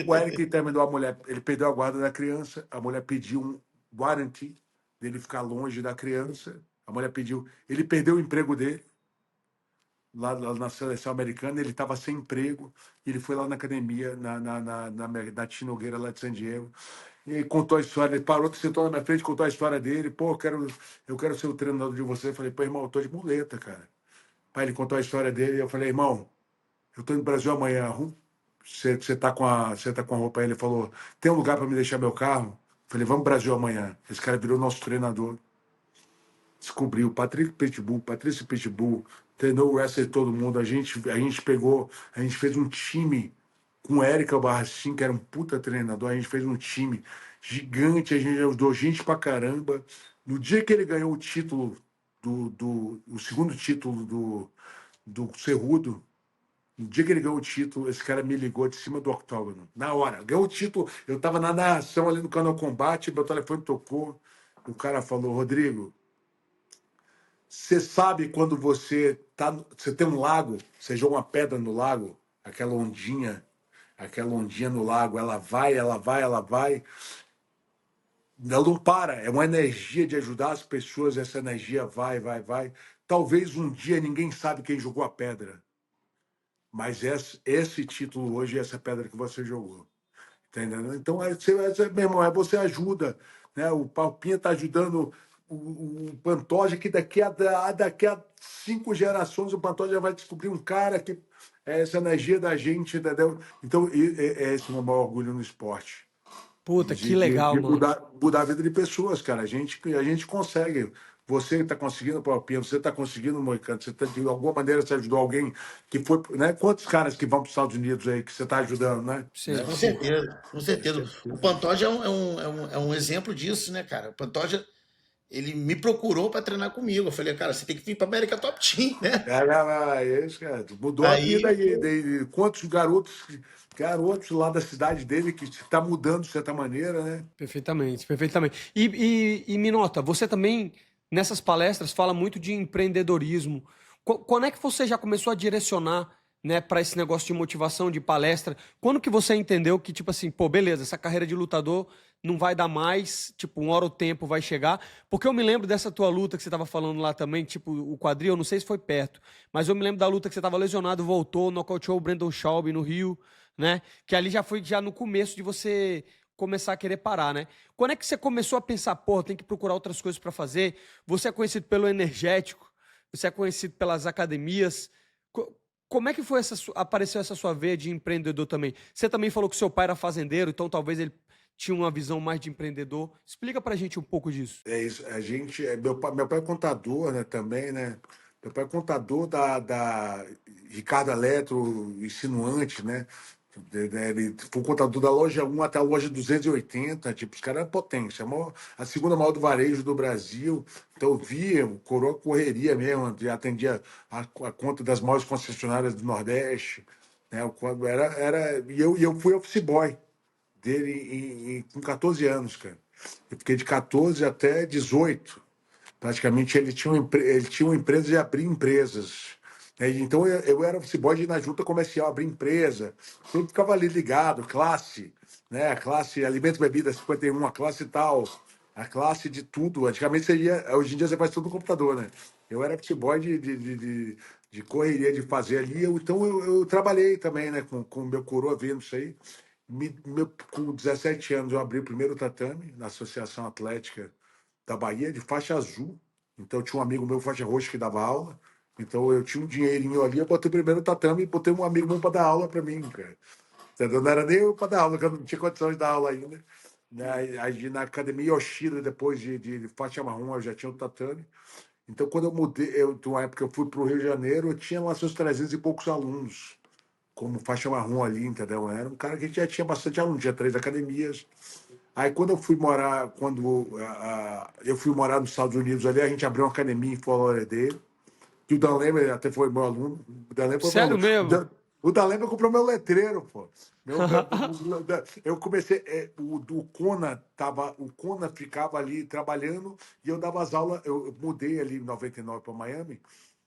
O Eric terminou a mulher, ele perdeu a guarda da criança, a mulher pediu um warranty dele ficar longe da criança. A mulher pediu, ele perdeu o emprego dele lá na seleção americana, ele estava sem emprego, ele foi lá na academia, na Tina Nogueira, lá de San Diego, e contou a história, ele parou, sentou na minha frente, contou a história dele, pô, eu quero ser o treinador de você. Eu falei, pô, irmão, eu tô de muleta, cara. Aí ele contou a história dele, e eu falei, irmão, eu tô no Brasil amanhã, você tá com a roupa aí? Ele falou, tem um lugar para me deixar meu carro? Eu falei, vamos pro Brasil amanhã. Esse cara virou nosso treinador. Descobriu, Patrício Pitbull, treinou o wrestler de todo mundo. A gente fez um time com o Érica Barracin, que era um puta treinador. A gente fez um time gigante, a gente ajudou gente pra caramba. No dia que ele ganhou o título, o segundo título do Cerrudo, no dia que ele ganhou o título, esse cara me ligou de cima do octógono. Na hora, ganhou o título. Eu tava na narração ali no Canal Combate, meu telefone tocou. O cara falou, Rodrigo, você sabe quando você tem um lago, você joga uma pedra no lago, aquela ondinha no lago, ela vai, ela vai, ela vai, ela não para, é uma energia de ajudar as pessoas, essa energia vai, vai, vai. Talvez um dia ninguém sabe quem jogou a pedra, mas esse título hoje é essa pedra que você jogou. Tá entendendo? Então, meu irmão, você ajuda, né? O Palpinha está ajudando o Pantoja, que daqui a 5 gerações o Pantoja vai descobrir um cara que é essa energia da gente, entendeu? Então, esse é o meu maior orgulho no esporte. Puta, que legal, De mano. mudar a vida de pessoas, cara. A gente consegue. Você está conseguindo, Palpinha, você está conseguindo, Moicano, você de alguma maneira você ajudou alguém que foi, né? Quantos caras que vão para os Estados Unidos aí que você está ajudando, né? Sim, Com sim. certeza, com certeza. O Pantoja é um exemplo disso, né, cara? O Pantoja, ele me procurou para treinar comigo. Eu falei, cara, você tem que vir para América Top Team, né? É isso, cara. Mudou a vida Aí, aí. Quantos garotos lá da cidade dele que está mudando de certa maneira, né? Perfeitamente, perfeitamente. E Minota, você também, nessas palestras, fala muito de empreendedorismo. Quando é que você já começou a direcionar, né, para esse negócio de motivação, de palestra? Quando que você entendeu que, tipo assim, pô, beleza, essa carreira de lutador não vai dar mais, tipo, uma hora o tempo vai chegar? Porque eu me lembro dessa tua luta que você estava falando lá também, tipo, o quadril, eu não sei se foi perto, mas eu me lembro da luta que você estava lesionado, voltou, nocauteou o Brandon Schaub no Rio, né? Que ali já foi já no começo de você começar a querer parar, né? Quando é que você começou a pensar, pô, tem que procurar outras coisas para fazer? Você é conhecido pelo energético, você é conhecido pelas academias. Como é que foi apareceu essa sua veia de empreendedor também? Você também falou que seu pai era fazendeiro, então talvez ele tinha uma visão mais de empreendedor. Explica pra gente um pouco disso. É isso. Meu pai é contador, né, também, né? Meu pai é contador da Ricardo Eletro, insinuante, né? Ele foi contador da loja 1 até a loja 280, tipo, os caras eram potência, a segunda maior do varejo do Brasil. Então eu via, o Coroa correria mesmo, atendia a conta das maiores concessionárias do Nordeste, né? E eu fui office boy dele com 14 anos, cara. Eu fiquei de 14 até 18. Praticamente ele tinha uma empresa de abrir empresas. Né? Então eu era office boy na junta comercial, abrir empresa. Eu ficava ali ligado, classe, né? A classe Alimento e Bebida 51, a classe tal, a classe de tudo. Antigamente hoje em dia você faz tudo no computador, né? Eu era office boy de correria de fazer ali. Então eu trabalhei também, né? Com o meu coroa vendo isso aí. Com 17 anos eu abri o primeiro tatame na Associação Atlética da Bahia, de faixa azul. Então tinha um amigo meu, faixa roxa, que dava aula. Então eu tinha um dinheirinho ali, eu botei o primeiro tatame e botei um amigo meu para dar aula para mim, cara. Entendeu? Não era nem eu para dar aula, porque eu não tinha condições de dar aula ainda. Aí na academia Yoshida, depois de faixa marrom, eu já tinha o tatame. Então quando eu mudei, uma época eu fui para o Rio de Janeiro, eu tinha lá seus 300 e poucos alunos, como faixa marrom ali, entendeu? Era um cara que já tinha bastante aluno, tinha 3 academias. Aí eu fui morar nos Estados Unidos ali, a gente abriu uma academia em Fort Lauderdale, que o Dan Lembra até foi meu aluno. O Dan Lembra foi meu Sério aluno. mesmo? O da Lembra comprou meu letreiro, pô. Eu comecei. O Kona o Kona ficava ali trabalhando e eu dava as aulas. Eu mudei ali em 99 para Miami.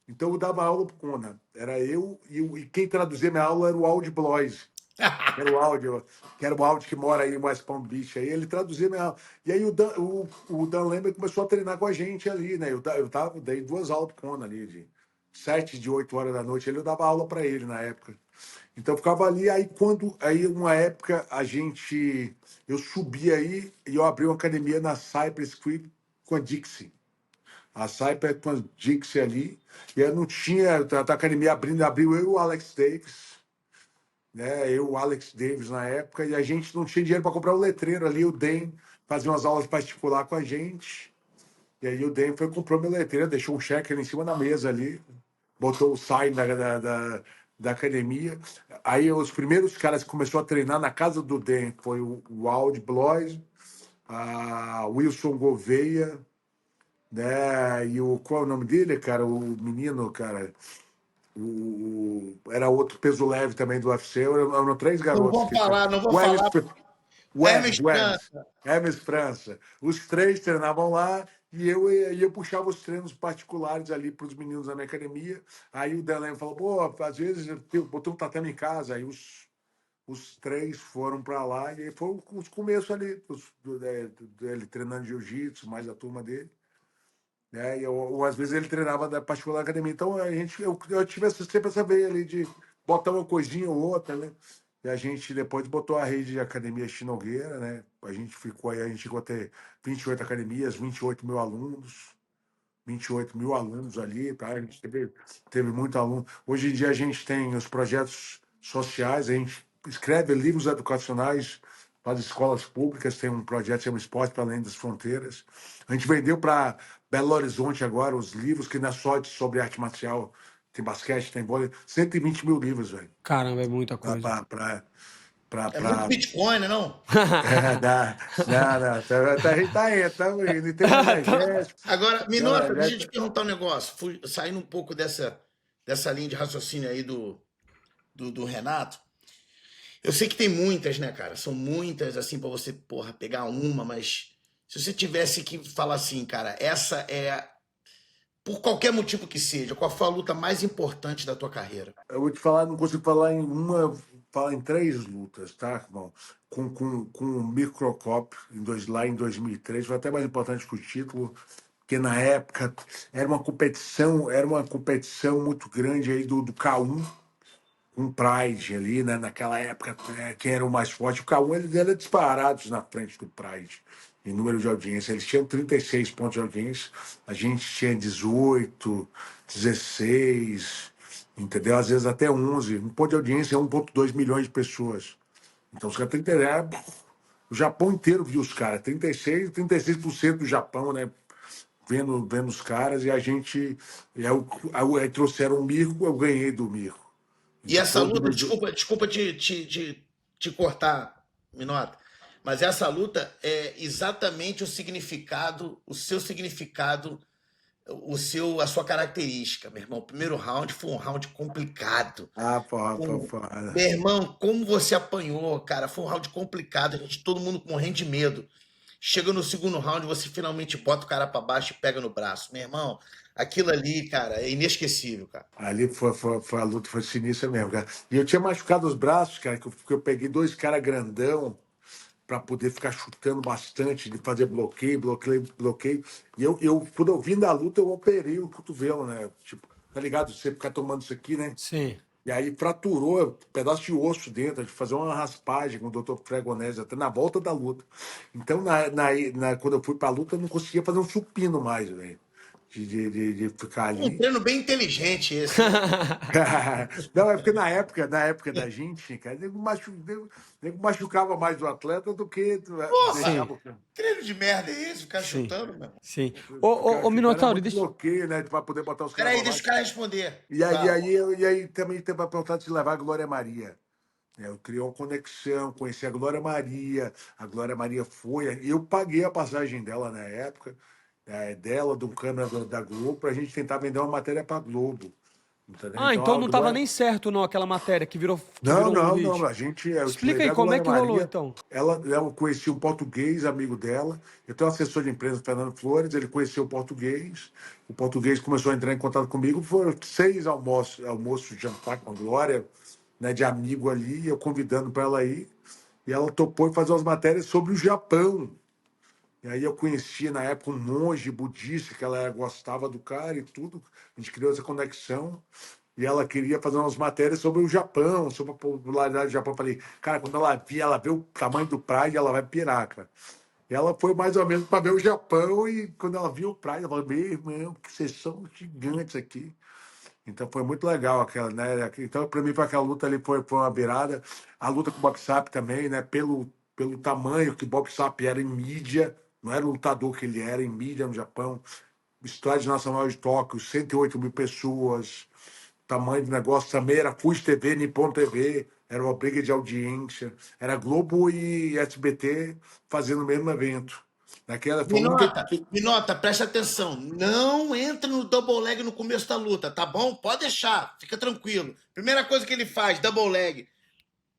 Então eu dava aula pro Kona. Era eu e quem traduzia minha aula era o Audi Blois. Que era o Audi que mora aí em West Palm Beach. Aí ele traduzia minha aula. E aí o Dan Lembra começou a treinar com a gente ali, né? Dei 2 aulas pro Kona ali, de 7, de 8 horas da noite. Eu dava aula para ele na época. Então eu ficava ali, aí uma época eu subi aí e eu abri uma academia na Cypress Creek com a Dixie. A Cypress com a Dixie ali, e eu não tinha, a academia abriu eu e o Alex Davis, né? Eu, o Alex Davis na época, e a gente não tinha dinheiro para comprar o letreiro ali, o Dan fazia umas aulas particular com a gente, e aí o Dan foi comprou meu letreiro, deixou um cheque ali em cima da mesa ali, botou o sign da academia. Aí os primeiros caras que começou a treinar na casa do Dan foi o Audi Blois, a Wilson Gouveia, né? E qual é o nome dele, cara? O menino, cara. Era outro peso leve também do UFC. Eram 3 garotos que. Não vou O Hermes, falar. o Hermes Hermes, o Hermes, França. Hermes França. Os 3 treinavam lá e eu puxava os treinos particulares ali para os meninos da minha academia. Aí o Delém falou: pô, às vezes eu botei um tatame em casa. Aí os 3 foram para lá e aí foi os começos ali, dele treinando jiu-jitsu, mais a turma dele. Né? Ou às vezes ele treinava da particular academia. Então eu tive sempre essa veia ali de botar uma coisinha ou outra, né? E a gente depois botou a rede de academia Chinogueira, né? A gente chegou a ter 28 academias, 28 mil alunos. 28 mil alunos ali, tá? A gente teve muito aluno. Hoje em dia a gente tem os projetos sociais, a gente escreve livros educacionais para as escolas públicas, tem um projeto que chama Esporte para Além das Fronteiras. A gente vendeu para Belo Horizonte agora os livros, que não é só sobre arte marcial, tem basquete, tem vôlei, 120 mil livros, velho. Caramba, é muita coisa. É muito Bitcoin, né, não? A gente tá aí, estamos indo. E tem o Energético. Agora, Tem o Minota, deixa eu te Energético. perguntar um negócio. Saindo um pouco dessa linha de raciocínio aí do Renato. Eu sei que tem muitas, né, cara? São muitas, assim, pra você, porra, pegar uma, mas se você tivesse que falar assim, cara, essa é, por qualquer motivo que seja, qual foi a luta mais importante da tua carreira? Eu vou te falar, não consigo falar em uma, falar em 3 lutas, tá, irmão? Com o Microcop lá em 2003, foi até mais importante que o título, porque na época era uma competição muito grande aí do K1 com Pride ali, né? Naquela época, quem era o mais forte? O K1 eles eram disparados na frente do Pride em número de audiência. Eles tinham 36 pontos de audiência, a gente tinha 18, 16, entendeu? Às vezes até 11. Um ponto de audiência é 1,2 milhões de pessoas. Então, os caras 30, o Japão inteiro viu os caras, 36% do Japão, né? Vendo os caras, e a gente. Aí trouxeram o Mirko, eu ganhei do Mirko. E Então essa foi luta, desculpa te cortar, Minota, mas essa luta é exatamente o significado, o seu significado, a sua característica, meu irmão. O primeiro round foi um round complicado. foda. Meu irmão, como você apanhou, cara, foi um round complicado, todo mundo morrendo de medo. Chega no segundo round, você finalmente bota o cara pra baixo e pega no braço. Meu irmão, aquilo ali, cara, é inesquecível, cara. Ali foi a luta, foi sinistra mesmo, cara. E eu tinha machucado os braços, cara, que eu peguei 2 caras grandão para poder ficar chutando bastante, de fazer bloqueio. E quando eu vim da luta, eu operei o cotovelo, né? Tipo, tá ligado? Você ficar tomando isso aqui, né? Sim. E aí fraturou um pedaço de osso dentro, de fazer uma raspagem com o Dr. Fregonese até na volta da luta. Então, quando eu fui pra luta, eu não conseguia fazer um supino mais, velho. De ficar Um ali. treino bem inteligente esse, né? Não, é porque na época da gente, cara, nego machucava mais o atleta do que Porra! deixava o Treino de merda é esse? Ficar Sim. chutando, meu irmão. Sim. ficar Ô, chutando, era Minotauro, muito deixa. bloqueio, né? Pra poder botar os caras Peraí, pra deixa o baixo. cara responder. E aí, Fala. e aí também teve a oportunidade de levar a Glória Maria. Eu criei uma conexão, conheci a Glória Maria. A Glória Maria foi. Eu paguei a passagem dela na época, dela, do câmera da Globo, para a gente tentar vender uma matéria para a Globo. Entendeu? Ah, Então, então não estava nem certo não aquela matéria que não, virou um não, não. hit. A gente, eu te Explica levei aí a como é Glória que rolou Maria. então. Ela conhecia um português, amigo dela. Eu tenho um assessor de imprensa, Fernando Flores. Ele conheceu o português. O português começou a entrar em contato comigo. Foram 6 almoços, jantar com a Glória, né, de amigo ali. Eu convidando para ela ir. E ela topou fazer umas matérias sobre o Japão. E aí eu conheci na época um monge budista que ela gostava do cara e tudo. A gente criou essa conexão. E ela queria fazer umas matérias sobre o Japão, sobre a popularidade do Japão. Eu falei, cara, quando ela vê o tamanho do Pride, ela vai pirar, cara. E ela foi mais ou menos para ver o Japão e quando ela viu o Pride, ela falou, meu irmão, que vocês são gigantes aqui. Então foi muito legal aquela, né? Então, para mim, foi aquela luta ali foi uma virada. A luta com o Bob Sapp também, né? Pelo tamanho que o Bob Sapp era em mídia, não era o lutador que ele era em mídia no Japão. Estádio Nacional de Tóquio, 108 mil pessoas. Tamanho do negócio também era Fuji TV, Nippon TV, era uma briga de audiência. Era Globo e SBT fazendo o mesmo evento. Naquela foi a única. Minota, presta atenção. Não entra no double leg no começo da luta, tá bom? Pode deixar, fica tranquilo. Primeira coisa que ele faz, double leg.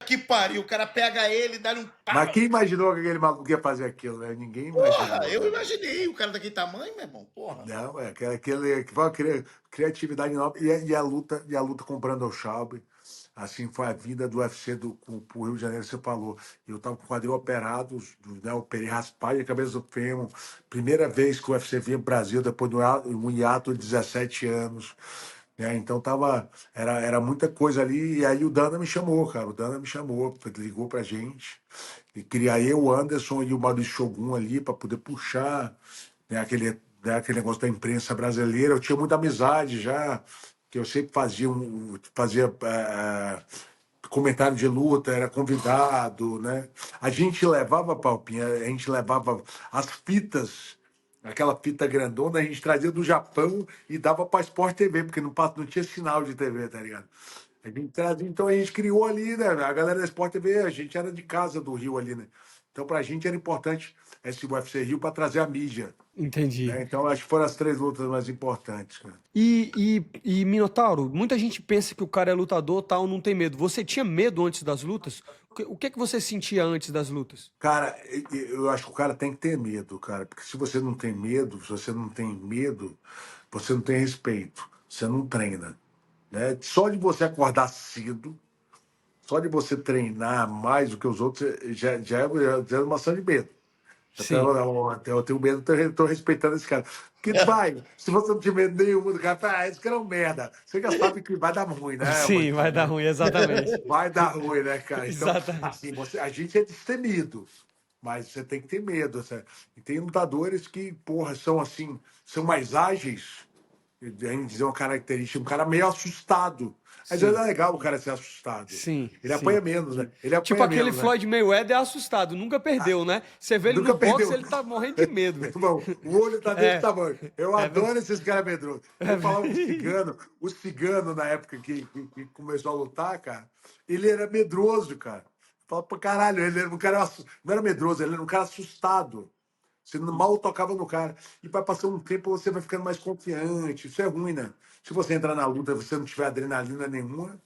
Que pariu, o cara pega ele, dá um Mas pau. quem imaginou que aquele maluco ia fazer aquilo, né? Ninguém Porra, imaginou, eu né? imaginei o cara daquele tamanho, meu irmão. Porra. Não, aquele que foi uma criatividade nova e a luta com o Brandon Schaub, assim foi a vida do UFC pro Rio de Janeiro, você falou. Eu estava com o quadril operado, né, operei raspagem a cabeça do fêmur, primeira vez que o UFC vinha pro Brasil depois de um hiato de 17 anos. Né? Então era muita coisa ali, e aí o Dana me chamou, cara. O Dana me chamou, ligou pra gente. E queria eu, o Anderson e o Maurício Shogun ali para poder puxar, aquele negócio da imprensa brasileira. Eu tinha muita amizade já, que eu sempre fazia comentário de luta, era convidado, né? A gente levava, Palpinha, a gente levava as fitas, aquela fita grandona, a gente trazia do Japão e dava para Sport TV, porque não tinha sinal de TV, tá ligado? A gente trazia, então a gente criou ali, né? A galera da Sport TV, a gente era de casa do Rio ali, né? Então, para a gente era importante esse UFC Rio para trazer a mídia, Entendi. né? Então, acho que foram as 3 lutas mais importantes, cara. E Minotauro, muita gente pensa que o cara é lutador, tal, não tem medo. Você tinha medo antes das lutas? O que você sentia antes das lutas? Cara, eu acho que o cara tem que ter medo, cara, porque se você não tem medo, você não tem respeito, você não treina, né? Só de você acordar cedo, só de você treinar mais do que os outros, já é uma ação de medo. Até Sim. eu tenho medo, estou respeitando esse cara. Porque vai, se você não tiver medo nenhum do cara, fala, esse cara é um merda. Você já sabe que vai dar ruim, né, Sim, vai dar ruim, exatamente. vai dar ruim, né, cara? Então, Exatamente. assim, a gente é destemido, mas você tem que ter medo. E tem lutadores que, porra, são assim, são mais ágeis, a gente dizer uma característica, um cara meio assustado. Às vezes Sim. é legal o cara ser assustado. Sim, Ele sim. apanha menos, né? Ele Tipo apanha aquele menos, né? Floyd Mayweather é assustado, nunca perdeu, né? Você vê ele no Nunca boxe, perdeu. ele tá morrendo de medo, Meu velho. irmão, o olho tá desse É, tamanho. Eu é, ver- adoro esses caras medrosos. Eu falava com o cigano na época que começou a lutar, cara, ele era medroso, cara. Fala pra caralho, ele era um cara, não era medroso, ele era um cara assustado. Você mal tocava no cara. E vai passando um tempo, você vai ficando mais confiante. Isso é ruim, né? Se você entrar na luta e você não tiver adrenalina nenhuma,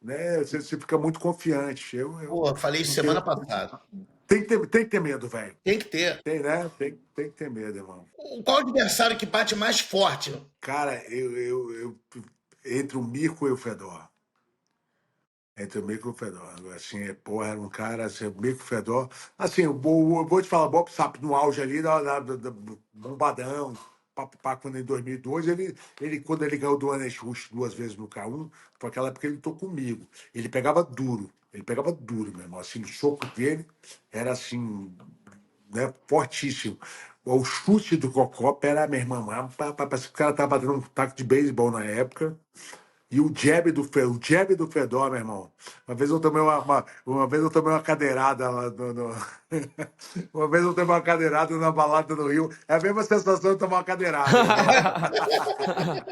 né? Você fica muito confiante. Pô, falei isso semana passada. Tem que ter medo, velho. Tem que ter. Tem, né? Tem que ter medo, irmão. Qual adversário que bate mais forte? Cara, entre o Mirko e o Fedor. Entre o Mirko e o Fedor. Assim, porra, era um cara, assim, o Mirko e o Fedor. Assim, eu vou te falar, o Bob Sapp no auge ali, bombadão, papapá, quando em 2002, quando ele ganhou do Anish Rush 2 vezes no K1, foi aquela época que ele lutou comigo. Ele pegava duro, meu irmão. Assim, o soco dele era assim, né, fortíssimo. O chute do Cocó era, meu irmão, parece que o cara tava batendo um taco de beisebol na época. E o jab do Fedor, meu irmão. Uma vez eu tomei uma cadeirada lá uma vez eu tomei uma cadeirada na balada no Rio. É a mesma sensação de tomar uma cadeirada, irmão.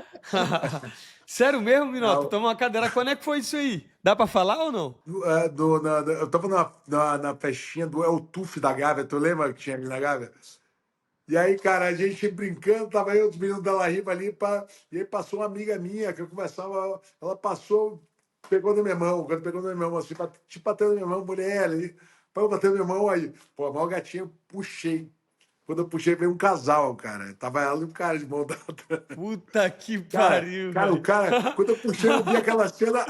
Sério mesmo, Minota? Ah, Toma uma cadeira. Quando é que foi isso aí? Dá pra falar ou não? eu tava na festinha do El Tuf da Gávea, tu lembra que tinha ali na Gávea? E aí, cara, a gente brincando, tava eu, os meninos da La Riva ali, e aí passou uma amiga minha que eu conversava, ela passou, pegou na minha mão, quando pegou na minha mão, assim, tipo, batendo na minha mão, mulher ali, pô, bateu na minha mão aí, pô, a maior gatinha, eu puxei. Quando eu puxei, veio um casal, cara. Tava ela e um cara de mão dada. Puta que Cara, pariu, cara, o velho. cara, quando eu puxei, eu vi aquela cena,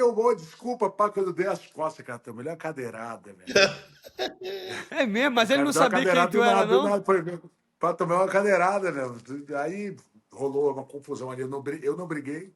ô, desculpa, pá, quando eu dei as costas, cara, tomei uma cadeirada, velho. É mesmo, O mas ele cara não deu uma sabia quem cadeirada tu era, do não? nada, foi pra tomar uma cadeirada, né? Aí rolou uma confusão ali, eu não briguei,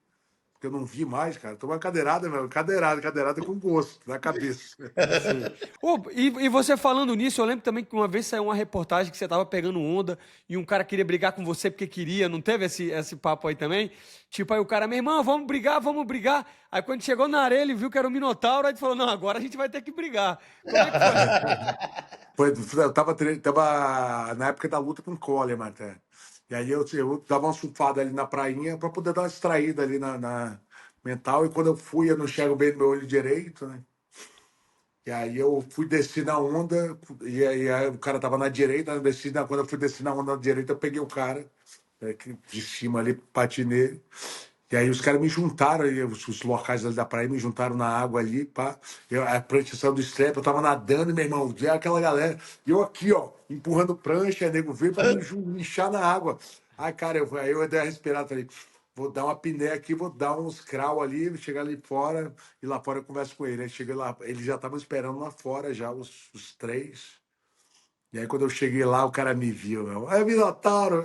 porque eu não vi mais, cara. Tomei uma cadeirada, meu, cadeirada com gosto, na cabeça. Sim. Ô, e você falando nisso, eu lembro também que uma vez saiu uma reportagem que você tava pegando onda e um cara queria brigar com você porque queria, não teve esse papo aí também? Tipo, aí o cara, meu irmão, vamos brigar, vamos brigar. Aí quando chegou na areia, ele viu que era o Minotauro, aí ele falou, não, agora a gente vai ter que brigar. Como é que foi? Eu tava na época da luta com o Coleman até. E aí eu dava uma surfada ali na prainha para poder dar uma distraída ali na mental. E quando eu fui, eu não enxergo bem no meu olho direito, né? E aí eu fui descer na onda, aí o cara tava na direita, quando eu fui descer na onda na direita, eu peguei o cara, de cima ali, patinei. E aí os caras me juntaram, aí, os locais ali da praia me juntaram na água ali, pá. A prancha saiu do strap, eu tava nadando, meu irmão, e aquela galera. E eu aqui, ó, empurrando prancha, nego veio pra me inchar na água. Ai, cara, aí eu dei uma respirada, falei, vou dar uma piné aqui, vou dar uns crawl ali, chegar ali fora, e lá fora eu converso com ele. Aí cheguei lá, eles já estavam esperando lá fora, já, os três. E aí, quando eu cheguei lá, o cara me viu, meu. Aí, Minotauro!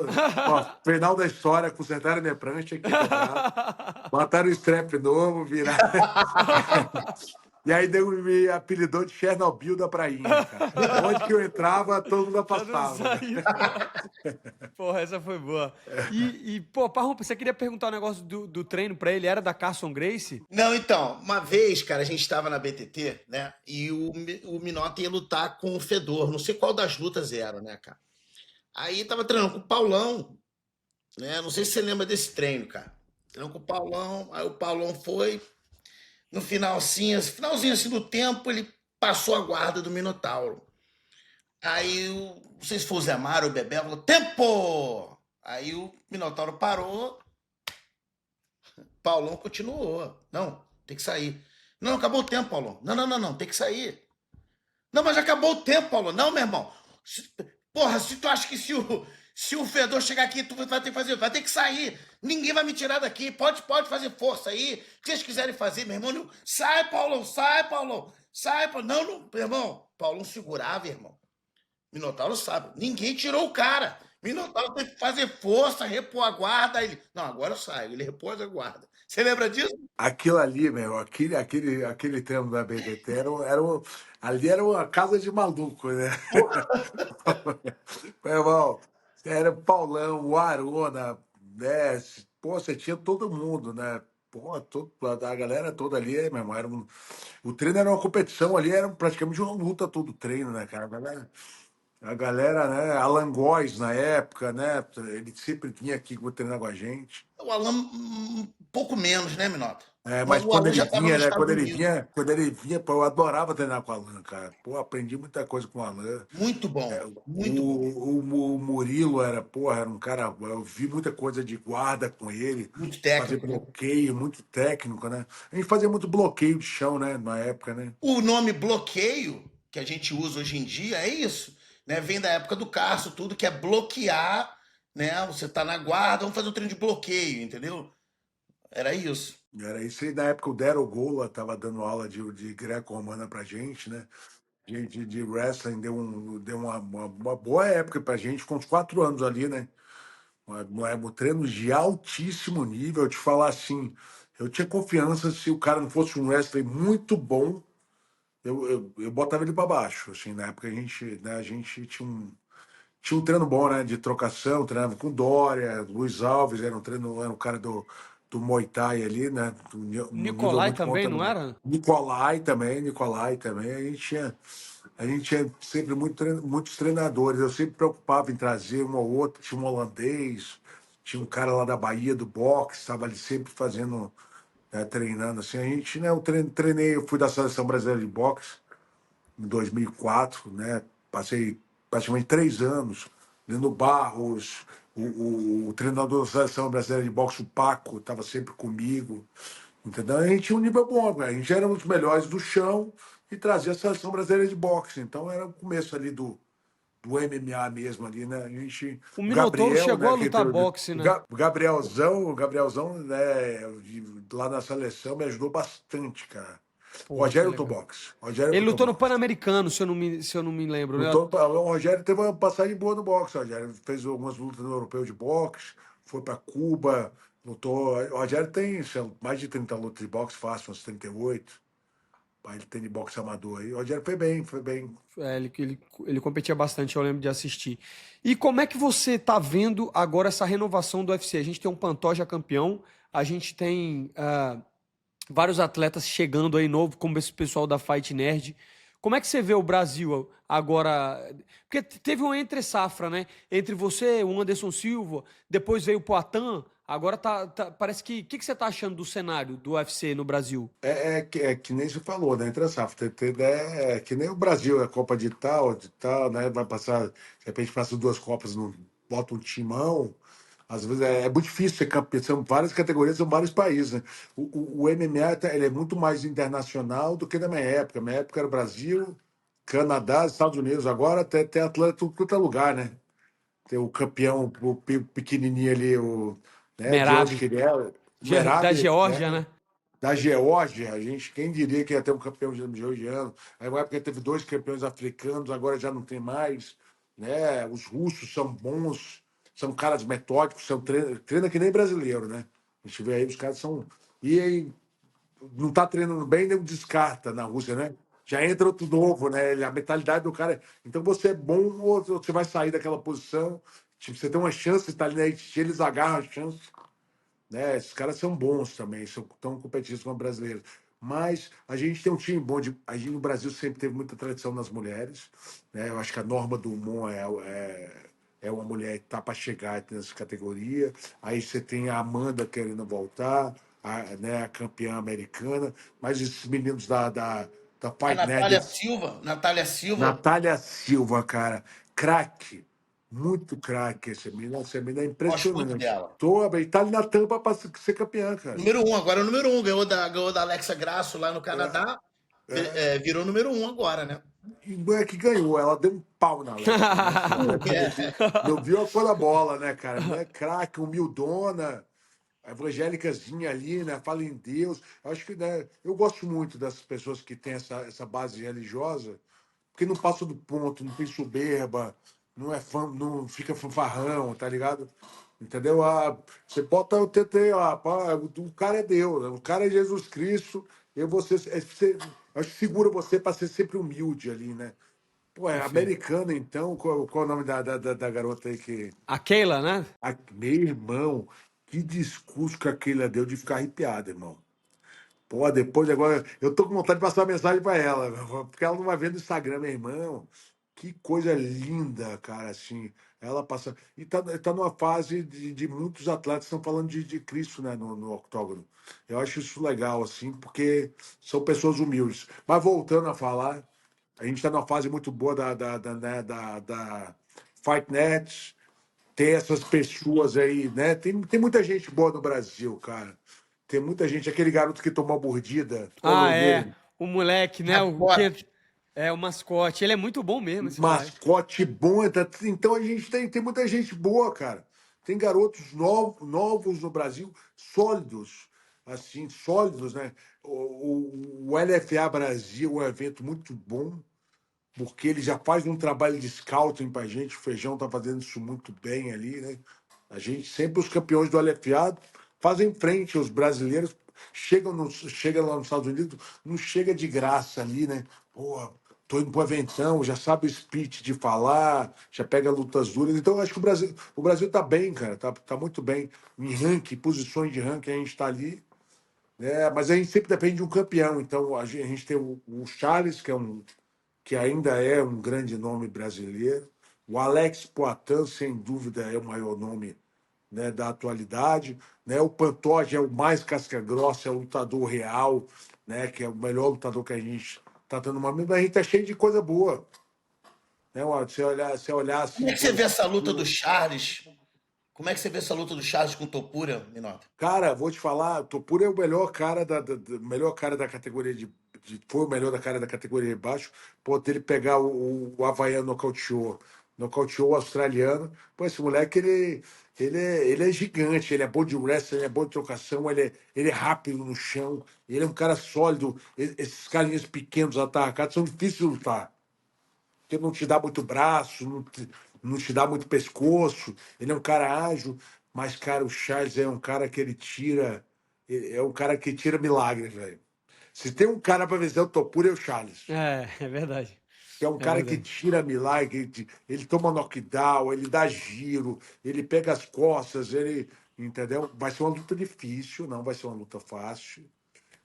Ó, final da história, consertaram minha prancha que tinha quebrado. Botaram o strap novo, viraram. E aí me apelidou de Chernobyl da prainha, cara. Onde que eu entrava, todo mundo Pra não afastava, né? sair. Porra, essa foi boa. Pô, Parrumpa, você queria perguntar um negócio do treino pra ele, era da Carson Gracie? Não, então, uma vez, cara, a gente estava na BTT, né? E o Minota ia lutar com o Fedor. Não sei qual das lutas era, né, cara? Aí tava treinando com o Paulão, né? Não sei se você lembra desse treino, cara. Treinando com o Paulão, aí o Paulão foi. No finalzinho assim do tempo, ele passou a guarda do Minotauro. Aí, não sei se foi o Zé Mário ou o Bebel, falou: Tempo! Aí o Minotauro parou, Paulão continuou. Não, tem que sair. Não, acabou o tempo, Paulão. Não, não, não, não, tem que sair. Não, mas já acabou o tempo, Paulão. Não, meu irmão. Porra, se tu acha que se o Fedor chegar aqui, tu vai ter que fazer, vai ter que sair. Ninguém vai me tirar daqui. Pode fazer força aí. O que vocês quiserem fazer, meu irmão. Não, sai, Paulão, sai, Paulão. Sai, Paulão. Não, não, meu irmão. Paulão segurava, irmão. Minotauro sabe. Ninguém tirou o cara. Minotauro teve que fazer força, repor a guarda. Ele, não, agora eu saio. Ele repôs a guarda. Você lembra disso? Aquilo ali, meu, aquele treino da BTT ali era uma casa de maluco, né? Meu irmão, era Paulão, o Arona, né? Pô, você tinha todo mundo, né? Pô, a galera toda ali, meu irmão, o treino era uma competição ali, era praticamente uma luta todo o treino, né, cara? A galera, né? Alan Góes na época, né? Ele sempre vinha aqui treinar com a gente. O Alan, um pouco menos, né, Minota? Mas O quando Alan ele já estava vinha, nos né? Estados Unidos. Quando ele vinha, pô, eu adorava treinar com o Alan, cara. Pô, aprendi muita coisa com o Alan. Muito É, bom, muito bom. o Murilo era, porra, era um cara. Eu vi muita coisa de guarda com ele, Muito fazer técnico, né? bloqueio, muito técnico, né? A gente fazia muito bloqueio de chão, né? Na época, né? O nome bloqueio, que a gente usa hoje em dia, é isso. Né? Vem da época do Cássio, tudo que é bloquear, né? Você tá na guarda, vamos fazer um treino de bloqueio, entendeu? Era isso. Era isso aí, na época o Daryl Gola estava dando aula de greco-romana pra gente, né? De wrestling, deu uma boa época pra gente, com uns 4 anos ali, né? Treinos de altíssimo nível. Eu te falar assim, eu tinha confiança se o cara não fosse um wrestler muito bom, eu botava ele para baixo. Assim, na época a gente tinha um treino bom, né? De trocação, treinava com Dória, Luiz Alves, era um cara do Muay Thai ali, né? Um nível Nicolai muito bom também, não também. era? Nicolai também. A gente tinha sempre muitos treinadores. Eu sempre preocupava em trazer um ou outro. Tinha um holandês, tinha um cara lá da Bahia do boxe, estava ali sempre fazendo, treinando assim. A gente, né? Treinei, eu fui da seleção brasileira de boxe em 2004, né? Passei praticamente 3 anos Leandro Barros, o treinador da seleção brasileira de boxe, o Paco, estava sempre comigo. Entendeu? A gente tinha um nível bom, cara. A gente era um dos melhores do chão e trazia a seleção brasileira de boxe. Então era o começo ali do MMA mesmo ali, né? A gente, O o Minotouro Gabriel, chegou né? a lutar boxe, né? O Gabrielzão, né? Lá na seleção me ajudou bastante, cara. O Porra, que Rogério lutou legal. boxe. O Rogério Ele lutou lutou no boxe. Pan-Americano, se eu não me lembro, né? O Rogério teve uma passagem boa no boxe. O Rogério fez algumas lutas no europeu de boxe, foi para Cuba, lutou. O Rogério tem mais de 30 lutas de boxe, fácil, uns 38. Ele tem de boxe amador aí. O Rogério foi bem, foi bem. É, ele competia bastante, eu lembro de assistir. E como é que você tá vendo agora essa renovação do UFC? A gente tem um Pantoja campeão, a gente tem vários atletas chegando aí novo, como esse pessoal da Fight Nerd. Como é que você vê o Brasil agora? Porque teve uma entre-safra, né? Entre você, o Anderson Silva, depois veio o Poatan, agora parece que... O que você tá achando do cenário do UFC no Brasil? É que nem você falou, né? Entre a safra. É que nem o Brasil, é Copa de tal, né? Vai passar, de repente passa duas Copas, não bota um timão. Às vezes é muito difícil ser campeão, são várias categorias, são vários países, né? O MMA ele é muito mais internacional do que na minha época. Minha época era Brasil, Canadá, Estados Unidos. Agora tem atleta em tudo quanto é lugar, né? Tem o campeão, pequenininho ali, né? De onde Merab, que ele é, o da Merab, Geórgia, né? né? Da Geórgia, a gente, quem diria que ia ter um campeão georgiano? Aí, uma época teve dois campeões africanos, agora já não tem mais, né? Os russos são bons, são caras metódicos, treina que nem brasileiro, né? A gente vê aí, os caras são. E aí, não tá treinando bem, nem descarta na Rússia, né? Já entra outro novo, né? A mentalidade do cara. Então você é bom ou você vai sair daquela posição? Tipo, você tem uma chance de estar ali, né? Eles agarram a chance, né? Esses caras são bons também, são tão competitivos como brasileiros. Mas a gente tem um time bom. A gente no Brasil sempre teve muita tradição nas mulheres, né? Eu acho que a Norma Dumont é uma mulher que está para chegar nessa categoria. Aí você tem a Amanda querendo voltar, né, a campeã americana. Mas esses meninos da A Fight Nerd, Natália Silva, Natália Silva, cara, craque, muito craque essa menina é gosto muito impressionante. dela. E tá ali na tampa para ser campeã, cara. Número um, agora é o número um. Ganhou da Alexa Grasso lá no Canadá. É, Virou número um agora, né? e não é que ganhou, ela deu um pau na Alexa, né? Essa moleque não viu a cor da bola, né, cara? Não é craque, humildona, evangélicazinha ali, né? Fala em Deus. Eu acho que, né, eu gosto muito dessas pessoas que têm essa base religiosa, porque não passa do ponto, não tem soberba, não é fã, não fica fanfarrão, tá ligado? Entendeu? Você bota o TT, o cara é Deus, o cara é Jesus Cristo, acho que segura você para ser sempre humilde ali, né? Pô, é Perfeito. americana, então, qual é o nome da garota aí que. A Keila, né? Meu irmão, que discurso que aquele deu de ficar arrepiado, irmão. Pô, depois agora. Eu tô com vontade de passar uma mensagem para ela, porque ela não vai ver no Instagram, meu irmão. Que coisa linda, cara, assim. Ela passa. E tá numa fase de muitos atletas estão falando de Cristo, né, no octógono. Eu acho isso legal, assim, porque são pessoas humildes. Mas voltando a falar, a gente está numa fase muito boa da Fight Nets. Tem essas pessoas aí, né? Tem muita gente boa no Brasil, cara. Tem muita gente. Aquele garoto que tomou a mordida, qual é o Ah, nome é. dele? O moleque, né? O Mascote. que é o mascote. Ele é muito bom mesmo, esse moleque. Mascote bom. Então a gente tem muita gente boa, cara. Tem garotos novos no Brasil, sólidos, assim, sólidos, né? O LFA Brasil é um evento muito bom, porque ele já faz um trabalho de scouting pra gente. O Feijão tá fazendo isso muito bem ali, né? A gente sempre, os campeões do LFA fazem frente aos brasileiros, chega lá nos Estados Unidos, não chega de graça ali, né? Pô, tô indo pro eventão, já sabe o speech de falar, já pega lutas duras. Então, eu acho que o Brasil tá bem, cara, tá muito bem. Em ranking, posições de ranking, a gente tá ali, né? Mas a gente sempre depende de um campeão. Então, a gente tem o Charles, que ainda é um grande nome brasileiro. O Alex Poatan, sem dúvida, é o maior nome, né, da atualidade. Né? O Pantoja é o mais casca-grossa, é o lutador real, né, que é o melhor lutador que a gente está tendo uma. Mas a gente está cheio de coisa boa. Você olhar Como assim, é que pô, você vê esse essa luta do tio. Charles? Como é que você vê essa luta do Charles com o Topuria, Minota? Cara, vou te falar, o Topuria é o melhor cara melhor cara da categoria foi o melhor da cara da categoria de baixo. Pô, dele pegar o Havaiano nocauteou o australiano. Pô, esse moleque, ele é gigante, ele é bom de wrestling, ele é bom de trocação, ele é rápido no chão, ele é um cara sólido. Esses carinhas pequenos atacados são difíceis de lutar, porque não te dá muito braço, não te dá muito pescoço. Ele é um cara ágil, mas, cara, o Charles é um cara que ele tira. É um cara que tira milagres, velho. Se tem um cara para vencer o Topuria, é o Charles. É verdade. Que é um É cara que verdade. tira milagre, ele toma knockdown, ele dá giro, ele pega as costas, ele. Entendeu? Vai ser uma luta difícil, não vai ser uma luta fácil.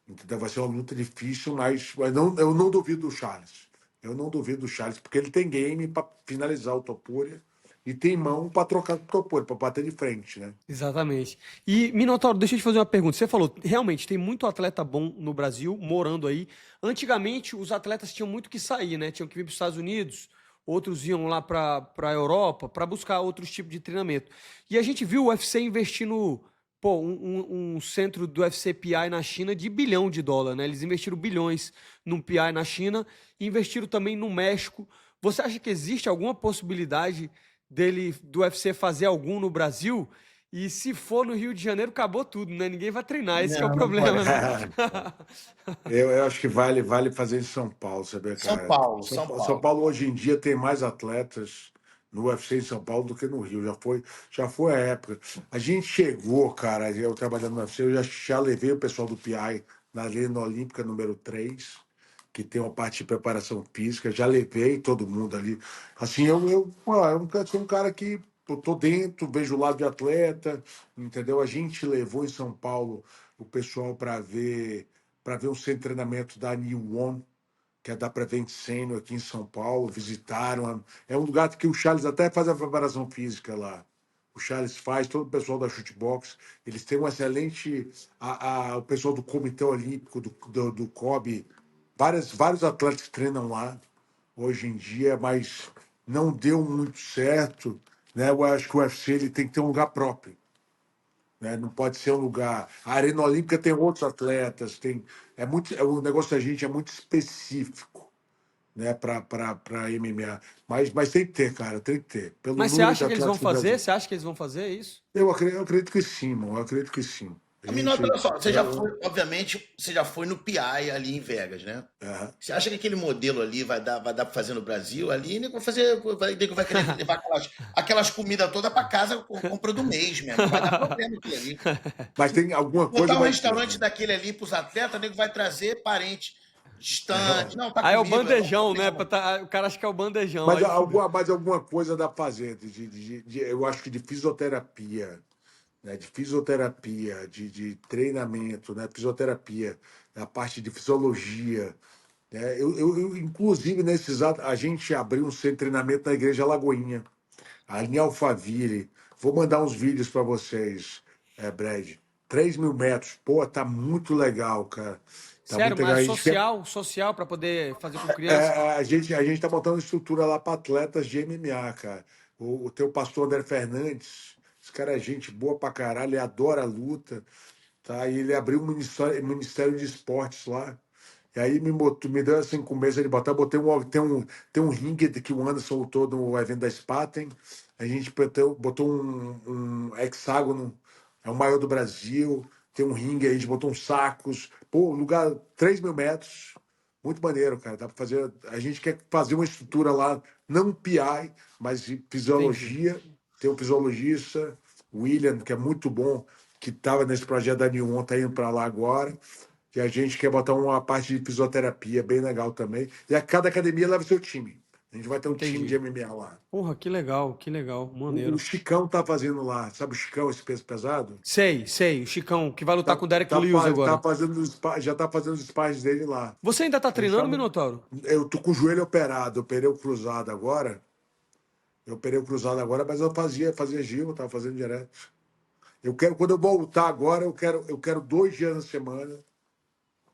Entendeu? Vai ser uma luta difícil, mas não, eu não duvido do Charles. Eu não duvido do Charles, porque ele tem game para finalizar o Topuria e tem mão para trocar com o Topuria, para bater de frente, né? Exatamente. E, Minotauro, deixa eu te fazer uma pergunta. Você falou, realmente, tem muito atleta bom no Brasil, morando aí. Antigamente, os atletas tinham muito que sair, né? Tinham que vir para os Estados Unidos, outros iam lá para a Europa para buscar outros tipos de treinamento. E a gente viu o UFC investindo, pô, um centro do UFC PI na China de bilhão de dólar, né? Eles investiram bilhões num PI na China e investiram também no México. Você acha que existe alguma possibilidade do UFC fazer algum no Brasil? E se for no Rio de Janeiro, acabou tudo, né? Ninguém vai treinar, esse que é o Não, não pode. problema, né? Eu acho que vale fazer em São Paulo, sabe, São cara? Paulo, São São Paulo. Paulo hoje em dia tem mais atletas no UFC em São Paulo do que no Rio. Já foi a época. A gente chegou, cara, eu trabalhando no UFC, eu já levei o pessoal do PI na Arena Olímpica número 3, que tem uma parte de preparação física, já levei todo mundo ali. Assim, eu sou um cara que eu tô dentro, vejo o lado de atleta, entendeu? A gente levou em São Paulo o pessoal para ver um centro de treinamento da New One, que é da Prevent Senior aqui em São Paulo, visitaram. É um lugar que o Charles até faz a preparação física lá. O Charles faz, todo o pessoal da Shootbox, eles têm um excelente. O pessoal do Comitê Olímpico, do COB, vários atletas que treinam lá hoje em dia, mas não deu muito certo. Né? Eu acho que o UFC ele tem que ter um lugar próprio, né? Não pode ser um lugar. A Arena Olímpica tem outros atletas, o negócio da gente é muito específico, né, para MMA. Mas tem que ter, cara, tem que ter. Pelo Mas você número de acha que eles vão atletas do fazer? Brasil. Você acha que eles vão fazer isso? Eu acredito que sim, mano. Eu acredito que sim. A A Minota, gente. olha só, você já foi, eu- obviamente, você já foi no PI ali em Vegas, né? é. Você acha que aquele modelo ali vai dar para fazer no Brasil? Ali, nego vai fazer, nego vai querer levar aquelas comidas todas para casa compra do mês mesmo. Vai dar problema aquilo ali. Mas tem alguma coisa Botar um vai ter, restaurante né? daquele ali para os atletas, nego vai trazer parente distante. Não, tá Aí é o comigo, é um bandejão, né? problema. O cara acha que é o bandejão, Mas aí fudeu. alguma coisa dá pra fazer, eu acho que de fisioterapia, né, de fisioterapia, de treinamento, né, fisioterapia, a parte de fisiologia, né, inclusive, a gente abriu um centro de treinamento na Igreja Lagoinha, ali em Alphaville. Vou mandar uns vídeos para vocês, Brad. 3.000 metros. Pô, tá muito legal, cara. Tá Sério, muito legal. mas A gente quer, social para poder fazer com criança? a gente tá montando estrutura lá para atletas de MMA, cara. O teu pastor André Fernandes, esse cara é gente boa pra caralho, ele adora a luta, tá? E ele abriu um ministério de esportes lá. E aí me deu assim com meses de botar, tem um ringue que o Anderson lutou no evento da Spaten. A gente botou um hexágono, é o maior do Brasil. Tem um ringue aí, a gente botou uns sacos. Pô, lugar 3.000 metros. Muito maneiro, cara. Dá pra fazer. A gente quer fazer uma estrutura lá, não PI, mas de Entendi. fisiologia. Tem um fisiologista, William, que é muito bom, que estava nesse projeto da New One, tá indo para lá agora. E a gente quer botar uma parte de fisioterapia bem legal também. E a cada academia leva seu time. A gente vai ter um time de Entendi. MMA lá. Porra, que legal, O maneiro. Chicão tá fazendo lá. Sabe o Chicão, esse peso pesado? Sei, o Chicão, que vai lutar Tá, com o Derek tá, Lewis fa- tá agora. fazendo já tá fazendo os sparring dele lá. Você ainda tá A gente treinando, Minotauro? eu tô com o joelho operado, eu operei o cruzado agora. Eu operei o cruzado agora, mas eu fazia giro, eu tava fazendo direto. Quando eu voltar agora, eu quero 2 dias na semana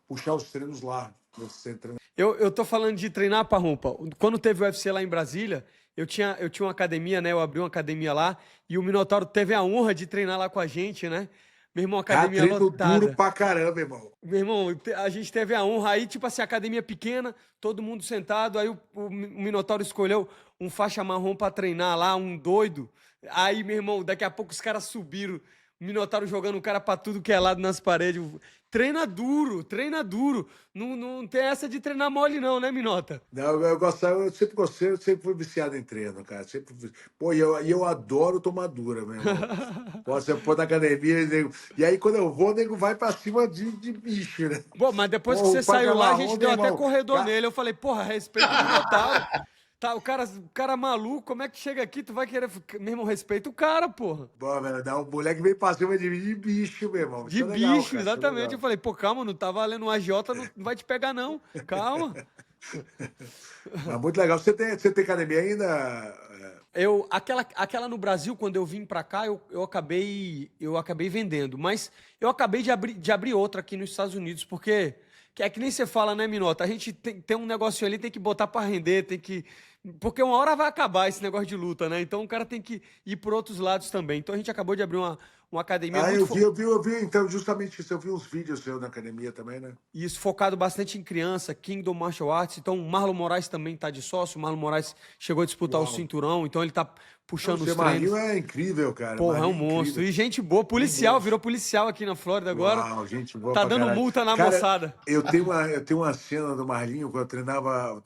puxar os treinos lá. Você treina... Eu tô falando de treinar, Parrumpa. Quando teve o UFC lá em Brasília, eu tinha uma academia, né? Eu abri uma academia lá e o Minotauro teve a honra de treinar lá com a gente, né? Meu irmão, Cara, academia treino duro lotada. pra caramba, irmão. Meu irmão, a gente teve a honra aí, tipo assim, academia pequena, todo mundo sentado, aí o Minotauro escolheu um faixa marrom pra treinar lá, um doido. Aí, meu irmão, daqui a pouco os caras subiram, o Minotauro jogando o cara pra tudo que é lado nas paredes. Treina duro, treina duro. Não tem essa de treinar mole não, né, Minota? Não, eu gostava, eu sempre gostei, eu sempre fui viciado em treino, cara. Pô, e eu adoro tomar dura, meu irmão. Pô, você pôr na academia, e aí quando eu vou, o nego vai pra cima de bicho, né? Bom, mas depois que Pô, o você Paca saiu lá, a gente Marrom, meu deu até irmão. corredor nele. Eu falei, porra, respeita o Minotauro. Tá, o cara maluco, como é que chega aqui? Tu vai querer. Meu irmão, respeita o cara, porra. Pô, velho, dá um moleque veio pra cima de mim de bicho, meu irmão. De Isso é legal, bicho, cara. Isso é exatamente. Eu legal. falei, pô, calma, não tá valendo um agiota, não vai te pegar, não. Calma. Mas muito legal. Você tem academia ainda? Aquela no Brasil, quando eu vim pra cá, eu acabei vendendo. Mas eu acabei de abrir outra aqui nos Estados Unidos, porque que é que nem você fala, né, Minota? A gente tem um negocinho ali, tem que botar pra render, tem que. Porque uma hora vai acabar esse negócio de luta, né? Então o cara tem que ir por outros lados também. Então a gente acabou de abrir uma academia Ah, muito. eu vi, então, justamente isso. Eu vi uns vídeos seus na academia também, né? Isso focado bastante em criança, Kingdom Martial Arts. Então, o Marlon Moraes também está de sócio. O Marlon Moraes chegou a disputar o Uau. cinturão, então ele está Não, o puxando os seu treinos. Marlinho é incrível, cara. Porra, é um Marlinho é monstro. incrível. E gente boa, Um policial, virou monstro. policial aqui na Flórida agora. Uau, gente boa Tá pra dando caralho. multa na Cara, moçada. eu tenho uma cena do Marlinho, quando eu treinava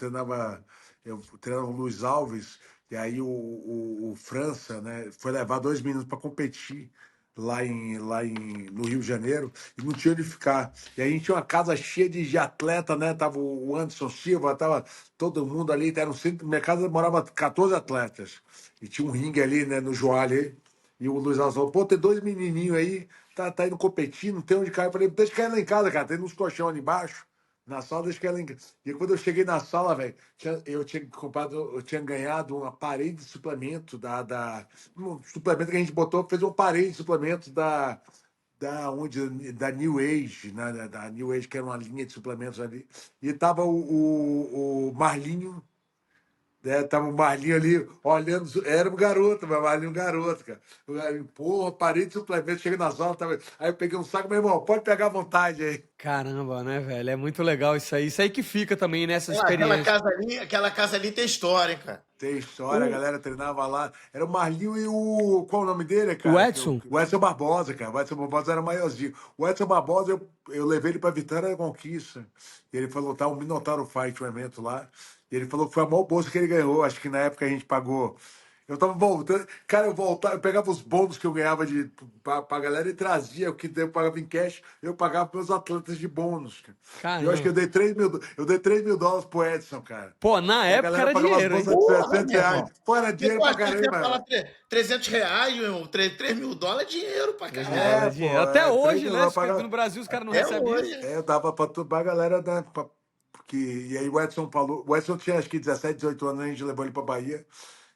o Luiz Alves, e aí o França, né, foi levar 2 meninos para competir no Rio de Janeiro, e não tinha onde ficar. E aí a gente tinha uma casa cheia de atleta, né? Tava o Anderson Silva, tava todo mundo ali, era um centro, minha casa morava 14 atletas. E tinha um ringue ali, né, no Joalho aí. E o Luiz Alves falou, pô, tem 2 menininhos aí, tá indo competir, não tem onde cair. Eu falei, deixa cair lá em casa, cara, tem uns colchão ali embaixo. Na sala, deixa cair lá em casa. E quando eu cheguei na sala, velho, eu tinha ganhado um aparelho de suplemento um suplemento que a gente botou, fez um aparelho de suplemento da New Age, né? Da New Age, que era uma linha de suplementos ali. E tava o Marlinho, né? Tava o Marlinho ali olhando, era um garoto, mas o Marlinho um garoto, cara. Porra, parei de suplemento, cheguei na sala, aí eu peguei um saco, meu irmão, pode pegar à vontade aí. Caramba, né, velho? É muito legal isso aí. Isso aí que fica também nessa Aquela experiência. casa ali tem história, hein, cara. Tem história, a O, galera treinava lá. Era o Marlinho e o. Qual o nome dele, o cara? Edson, O Edson Barbosa, cara. O Edson Barbosa era maiorzinho. O Edson Barbosa, eu levei ele pra Vitória da Conquista. E ele falou, tá, o Minotauro Fight, um evento lá. E ele falou que foi a maior bolsa que ele ganhou. Acho que na época a gente pagou. Eu tava voltando. Cara, eu pegava os bônus que eu ganhava pra galera e trazia. O que eu pagava em cash, eu pagava pros meus atletas de bônus, cara. E eu acho que caramba. eu dei 3 mil dólares pro Edson, cara. Pô, na E a época galera era pagava as dinheiro, hein? bolsas de Porra, R$ meu 600. irmão. Pô, era Porque dinheiro eu pra achei que você ia caramba. falar R$ 300, meu irmão. 3 mil dólares é dinheiro pra 3 caralho. dólares é É, dinheiro. pô, Até 3 hoje, mil né? dólares pra... No Brasil os caras não Até recebem isso. hoje. Eu dava pra galera, né? E aí o Edson falou. O Edson tinha acho que 17, 18 anos, a gente levou ele pra Bahia.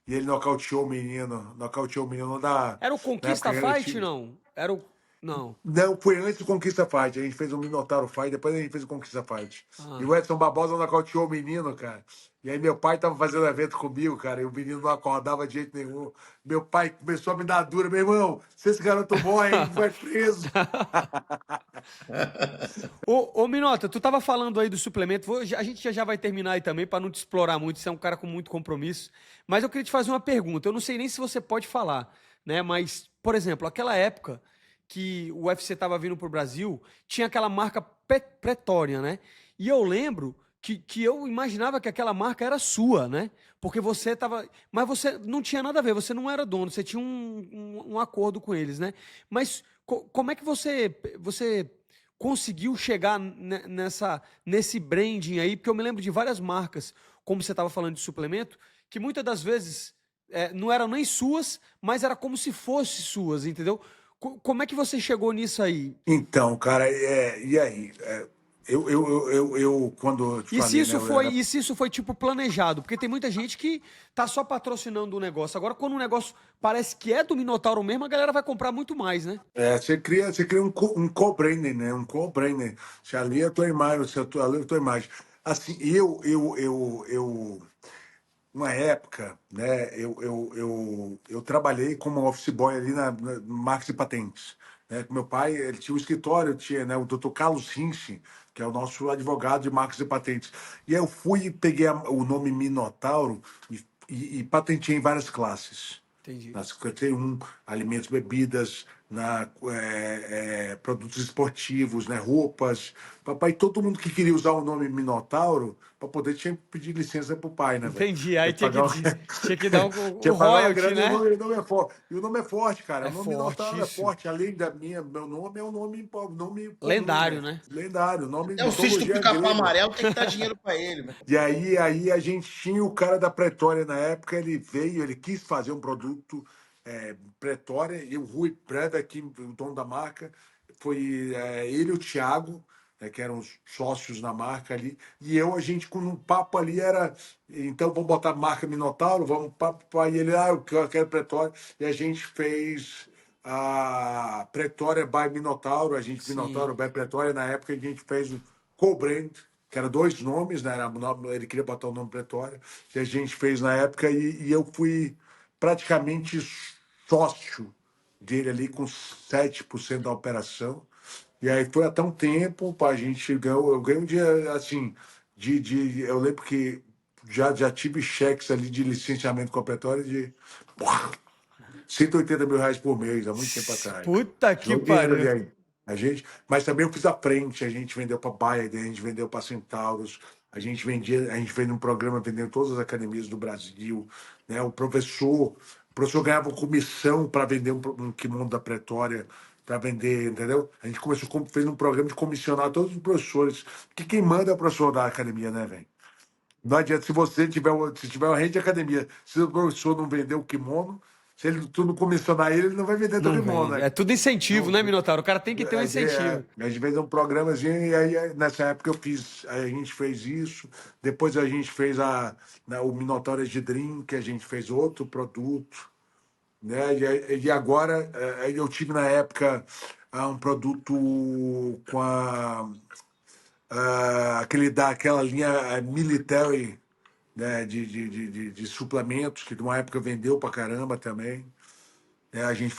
E ele nocauteou o menino Era o na época Conquista que era Fight, time. não? Era o. Não. Não, foi antes do Conquista Fight. A gente fez o Minotauro Fight, depois a gente fez o Conquista Fight. E Ah. o Edson Barbosa nocauteou o menino, cara. E aí meu pai tava fazendo evento comigo, cara, e o menino não acordava de jeito nenhum. Meu pai começou a me dar dura. Meu irmão, se esse garoto morre, ele vai preso. Ô, Minota, tu tava falando aí do suplemento. A gente já vai terminar aí também, para não te explorar muito. Você é um cara com muito compromisso. Mas eu queria te fazer uma pergunta. Eu não sei nem se você pode falar, né? Mas, por exemplo, aquela época que o UFC tava vindo pro Brasil, tinha aquela marca Pretória, né? E eu lembro que eu imaginava que aquela marca era sua, né? Porque você tava. Mas você não tinha nada a ver, você não era dono, você tinha um acordo com eles, né? Mas como é que você conseguiu chegar nesse branding aí? Porque eu me lembro de várias marcas, como você estava falando de suplemento, que muitas das vezes não eram nem suas, mas era como se fossem suas, entendeu? Como é que você chegou nisso aí? Então, cara, e aí? quando eu te E se falei, né? isso Eu foi, era. e se isso foi tipo planejado? Porque tem muita gente que tá só patrocinando o negócio. Agora, quando um negócio parece que é do Minotauro mesmo, a galera vai comprar muito mais, né? Você cria um co-branding, né? Um co-branding. Você ali é a tua imagem, ali é a tua imagem. Assim, uma época, né, eu trabalhei como office boy ali na Marcos e Patentes. Né? Meu pai, ele tinha um escritório, tinha, né, o Dr. Carlos Hinch, que é o nosso advogado de Marcos e Patentes. E aí eu fui e peguei o nome Minotauro e patenteei em várias classes. Entendi. Na 51, alimentos, bebidas, produtos esportivos, né, roupas. Papai, todo mundo que queria usar o nome Minotauro, para poder, tinha que pedir licença para o pai, né, velho? Entendi. Aí Tinha que pagar tinha que dar tinha o que pagar uma royalty, grana e o né? nome é forte. E o nome é forte, cara. É O nome Minotauro é fortíssimo. forte. Além da minha, meu nome é um nome comum, Lendário, né? né? Lendário, nome Até o sítio do mitologia Pica-Pau grega. Amarelo tem que dar dinheiro pra ele, meu. E aí a gente tinha o cara da Pretória na época, ele veio, ele quis fazer um produto Pretória, e o Rui Preda, aqui, o dono da marca, foi ele e o Thiago, né, que eram os sócios na marca ali, e a gente com um papo ali era, então vamos botar a marca Minotauro, vamos papo, aí ele, eu quero Pretória, e a gente fez a Pretória by Minotauro, a gente Sim. Minotauro by Pretória, na época a gente fez o co-brand, que era dois nomes, né? Ele queria botar o nome Pretória, que a gente fez na época, e eu fui praticamente sócio dele ali com 7% da operação. E aí foi até um tempo, a gente ganhou, eu ganhei um dia assim, eu lembro que já tive cheques ali de licenciamento completório de R$ 180 mil por mês, há muito tempo atrás. Puta que Jogo dinheiro ali pariu. aí. Mas também eu fiz a frente, a gente vendeu para Bayer, a gente vendeu para Centauros, a gente fez um programa vendendo todas as academias do Brasil, né? O professor ganhava comissão para vender um kimono da Pretória, para vender, entendeu? A gente fez um programa de comissionar todos os professores, que quem manda é o professor da academia, né, velho? Não adianta, se tiver uma rede de academia, se o professor não vender o kimono, se tu não comissionar ele, ele não vai vender teu Não kimono, vende. né? É tudo incentivo, Então, né, Minotauro? O cara tem que ter um incentivo. a gente fez um programazinho, e aí nessa época a gente fez isso, depois a gente fez o Minotauro de Dream, que a gente fez outro produto, né? E agora eu tive na época um produto com aquela linha military, né, de suplementos, que numa época vendeu pra caramba também. A gente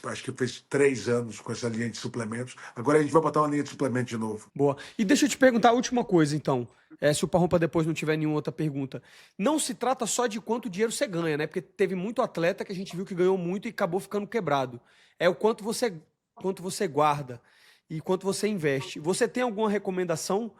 acho que fez 3 anos com essa linha de suplementos. Agora a gente vai botar uma linha de suplemento de novo. Boa. E deixa eu te perguntar a última coisa, então. Se o Parrompa depois não tiver nenhuma outra pergunta. Não se trata só de quanto dinheiro você ganha, né? Porque teve muito atleta que a gente viu que ganhou muito e acabou ficando quebrado. É o quanto você guarda e quanto você investe. Você tem alguma recomendação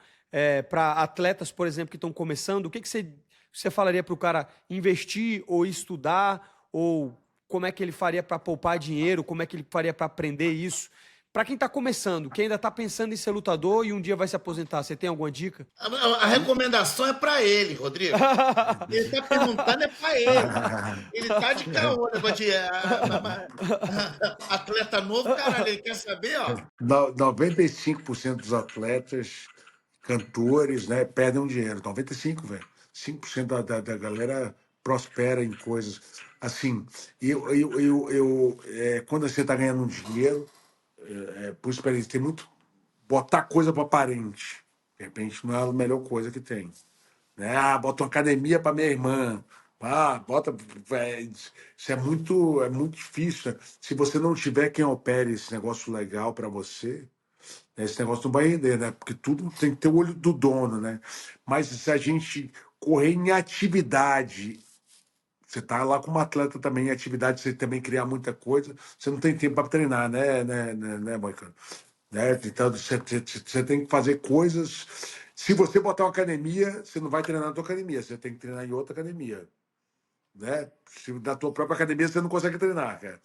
para atletas, por exemplo, que estão começando? O que você falaria para o cara investir ou estudar? Ou como é que ele faria para poupar dinheiro? Como é que ele faria para aprender isso? Para quem está começando, quem ainda está pensando em ser lutador e um dia vai se aposentar, você tem alguma dica? A recomendação é pra ele, Rodrigo. Ele tá perguntando é pra ele. Ele tá de caô, negócio de atleta novo, caralho, ele quer saber, ó. 95% dos atletas, cantores, né, perdem um dinheiro. 95, velho. 5% da galera prospera em coisas. Assim, quando você está ganhando um dinheiro, por experiência, tem muito. Botar coisa para parente. De repente não é a melhor coisa que tem. Né? Bota uma academia para minha irmã. Bota. Isso é muito difícil, né? Se você não tiver quem opere esse negócio legal para você, né, esse negócio não vai render, né? Porque tudo tem que ter o olho do dono, né? Mas se a gente correr em atividade, você tá lá como atleta também em atividade, você também criar muita coisa, você não tem tempo para treinar, né, Moicano? Né? Então, você tem que fazer coisas. Se você botar uma academia, você não vai treinar na tua academia, você tem que treinar em outra academia. Né? Se na tua própria academia você não consegue treinar, cara.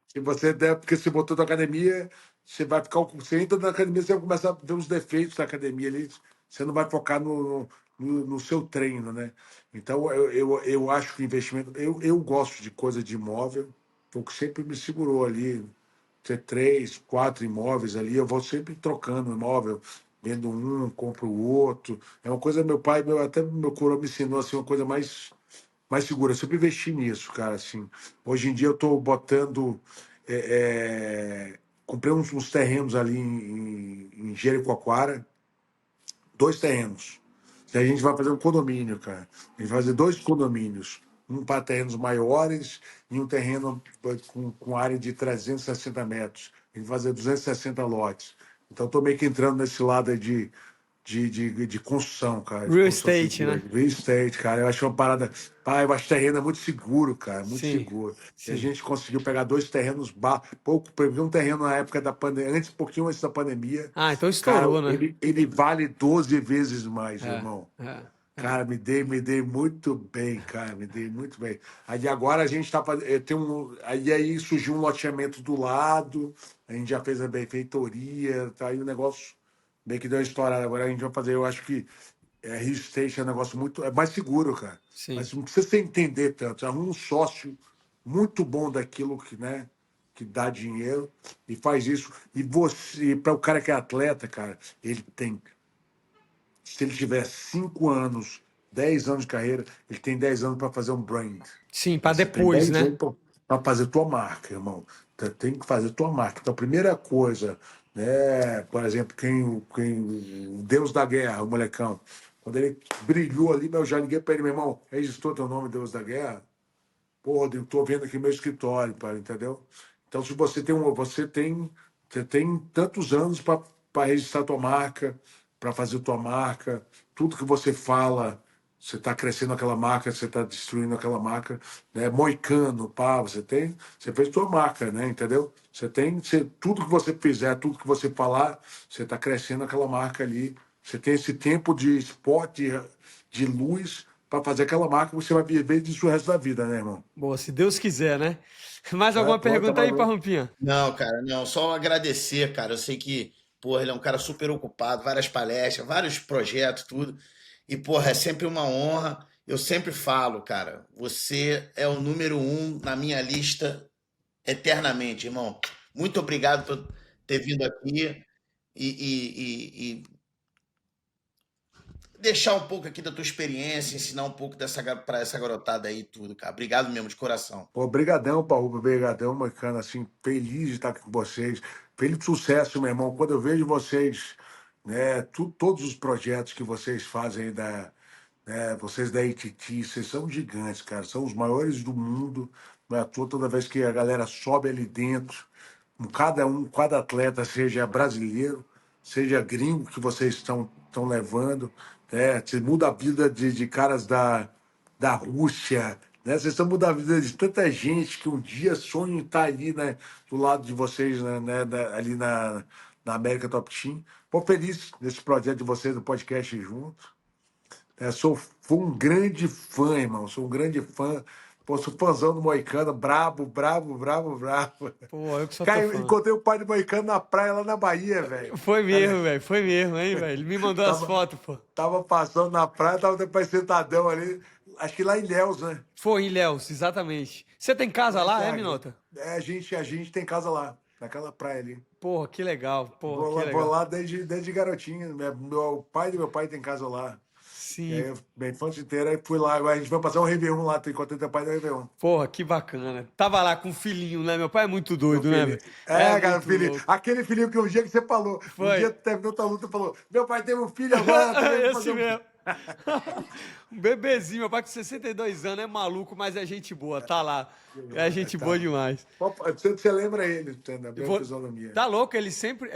Se você der, porque se botou na academia, você vai ficar. Você entra na academia, você vai começar a ver os defeitos da academia ali, você não vai focar no seu treino, né? Então, eu acho que o investimento. Eu gosto de coisa de imóvel, foi o que sempre me segurou ali ter 3, 4 imóveis ali, eu vou sempre trocando imóvel. vendo um, compro o outro. É uma coisa, meu pai, até meu coroa me ensinou assim, uma coisa mais segura. Eu sempre investi nisso, cara. Assim. Hoje em dia eu estou botando. Comprei uns terrenos ali em Jericoacoara, 2 terrenos. E a gente vai fazer um condomínio, cara. A gente vai fazer 2 condomínios. Um para terrenos maiores e um terreno com área de 360 metros. A gente vai fazer 260 lotes. Então, estou meio que entrando nesse lado aí de construção, cara, de Real construção estate, civil, né? de real estate, cara. Eu acho uma parada. Pai, eu acho terreno é muito seguro, cara, muito Sim, seguro. E a sim. gente conseguiu pegar 2 terrenos, pouco, peguei um terreno na época da pandemia, um pouquinho antes da pandemia. Ah, então Cara, estourou, né? ele vale 12 vezes mais, É, irmão. é, é. Cara, me dei muito bem, cara, me dei muito bem. Aí agora a gente está fazendo. Aí surgiu um loteamento do lado, a gente já fez a benfeitoria, tá aí o negócio meio que deu uma estourada. Agora a gente vai fazer, eu acho que Real Estate é um negócio muito. É mais seguro, cara. Sim. Mas não precisa você entender tanto. Arruma um sócio muito bom daquilo que, né, que dá dinheiro e faz isso. E você, para o cara que é atleta, cara, ele tem se ele tiver 5 anos, 10 anos de carreira, ele tem 10 anos para fazer um brand. Sim, Né? para Você tem depois, 10 né? anos para fazer tua marca, irmão. Tem que fazer tua marca. Então, a primeira coisa, né, por exemplo, o Deus da Guerra, o molecão, quando ele brilhou ali, eu já liguei para ele, meu irmão, registrou teu nome, Deus da Guerra? Pô, Rodrigo, tô vendo aqui meu escritório, pai, entendeu? Então, se você tem tantos anos para registrar tua marca, para fazer tua marca, tudo que você fala, você está crescendo aquela marca, você está destruindo aquela marca, né? Moicano, pá, você fez tua marca, né? Entendeu? Tudo que você fizer, tudo que você falar, você está crescendo aquela marca ali. Você tem esse tempo de spot, de luz para fazer aquela marca, você vai viver disso o resto da vida, né, irmão? Boa, se Deus quiser, né? Mais É, alguma pô, tá pergunta aí, maluco. Parrumpinha? Não, cara, não, só agradecer, cara. Eu sei que, porra, ele é um cara super ocupado, várias palestras, vários projetos, tudo. E, porra, é sempre uma honra. Eu sempre falo, cara, você é o número um na minha lista eternamente, irmão. Muito obrigado por ter vindo aqui e deixar um pouco aqui da tua experiência, ensinar um pouco para essa garotada aí, tudo, cara. Obrigado mesmo, de coração. Pô, brigadão, Paulo, brigadão, Moicano, assim, feliz de estar aqui com vocês, feliz de sucesso, meu irmão, quando eu vejo vocês, né, todos os projetos que vocês fazem aí vocês da ATT, vocês são gigantes, cara, são os maiores do mundo, não é à toa, toda vez que a galera sobe ali dentro, cada atleta, seja brasileiro, seja gringo que vocês estão levando, né? Você muda a vida de caras da Rússia, né? Vocês estão mudando a vida de tanta gente que um dia sonha em estar ali, né, do lado de vocês, né, ali na América Top Team. Pô, feliz nesse projeto de vocês, do podcast junto. Fui um grande fã, irmão. Sou um grande fã. Pô, sou fãzão do Moicano, brabo, brabo, brabo, brabo. Pô, eu que sou teu Cara, eu fã. encontrei o pai do Moicano na praia lá na Bahia, velho. Foi Cara, mesmo, velho. Foi mesmo, hein, velho. Ele me mandou as tava, fotos, pô. tava passando na praia, tava depois sentadão ali. Acho que lá em Ilhéus, né? Foi em Ilhéus, exatamente. Você tem casa Lá em lá, é, BH. Minota? A gente tem casa lá, naquela praia ali. Porra, que legal. Porra, Vou que lá, vou legal. lá desde garotinho. Meu pai do meu pai tem casa lá. E aí, Sim. minha infância inteira, aí fui lá. Agora a gente vai passar um Réveillon lá, enquanto tem pai do Réveillon. Porra, que bacana. Tava lá com o filhinho, né? Meu pai é muito Meu doido, né, filho. velho? É É, cara, muito filho. louco. Aquele filhinho que um dia que você falou, um Foi. dia terminou tua luta e falou: Meu pai teve um filho agora, também vou fazer Esse um filho. mesmo. Um bebezinho, meu pai com 62 anos, é maluco, mas é gente boa, tá lá. É gente boa Tá. demais. Você lembra ele, da Eu minha vou- fisionomia. Tá louco, ele sempre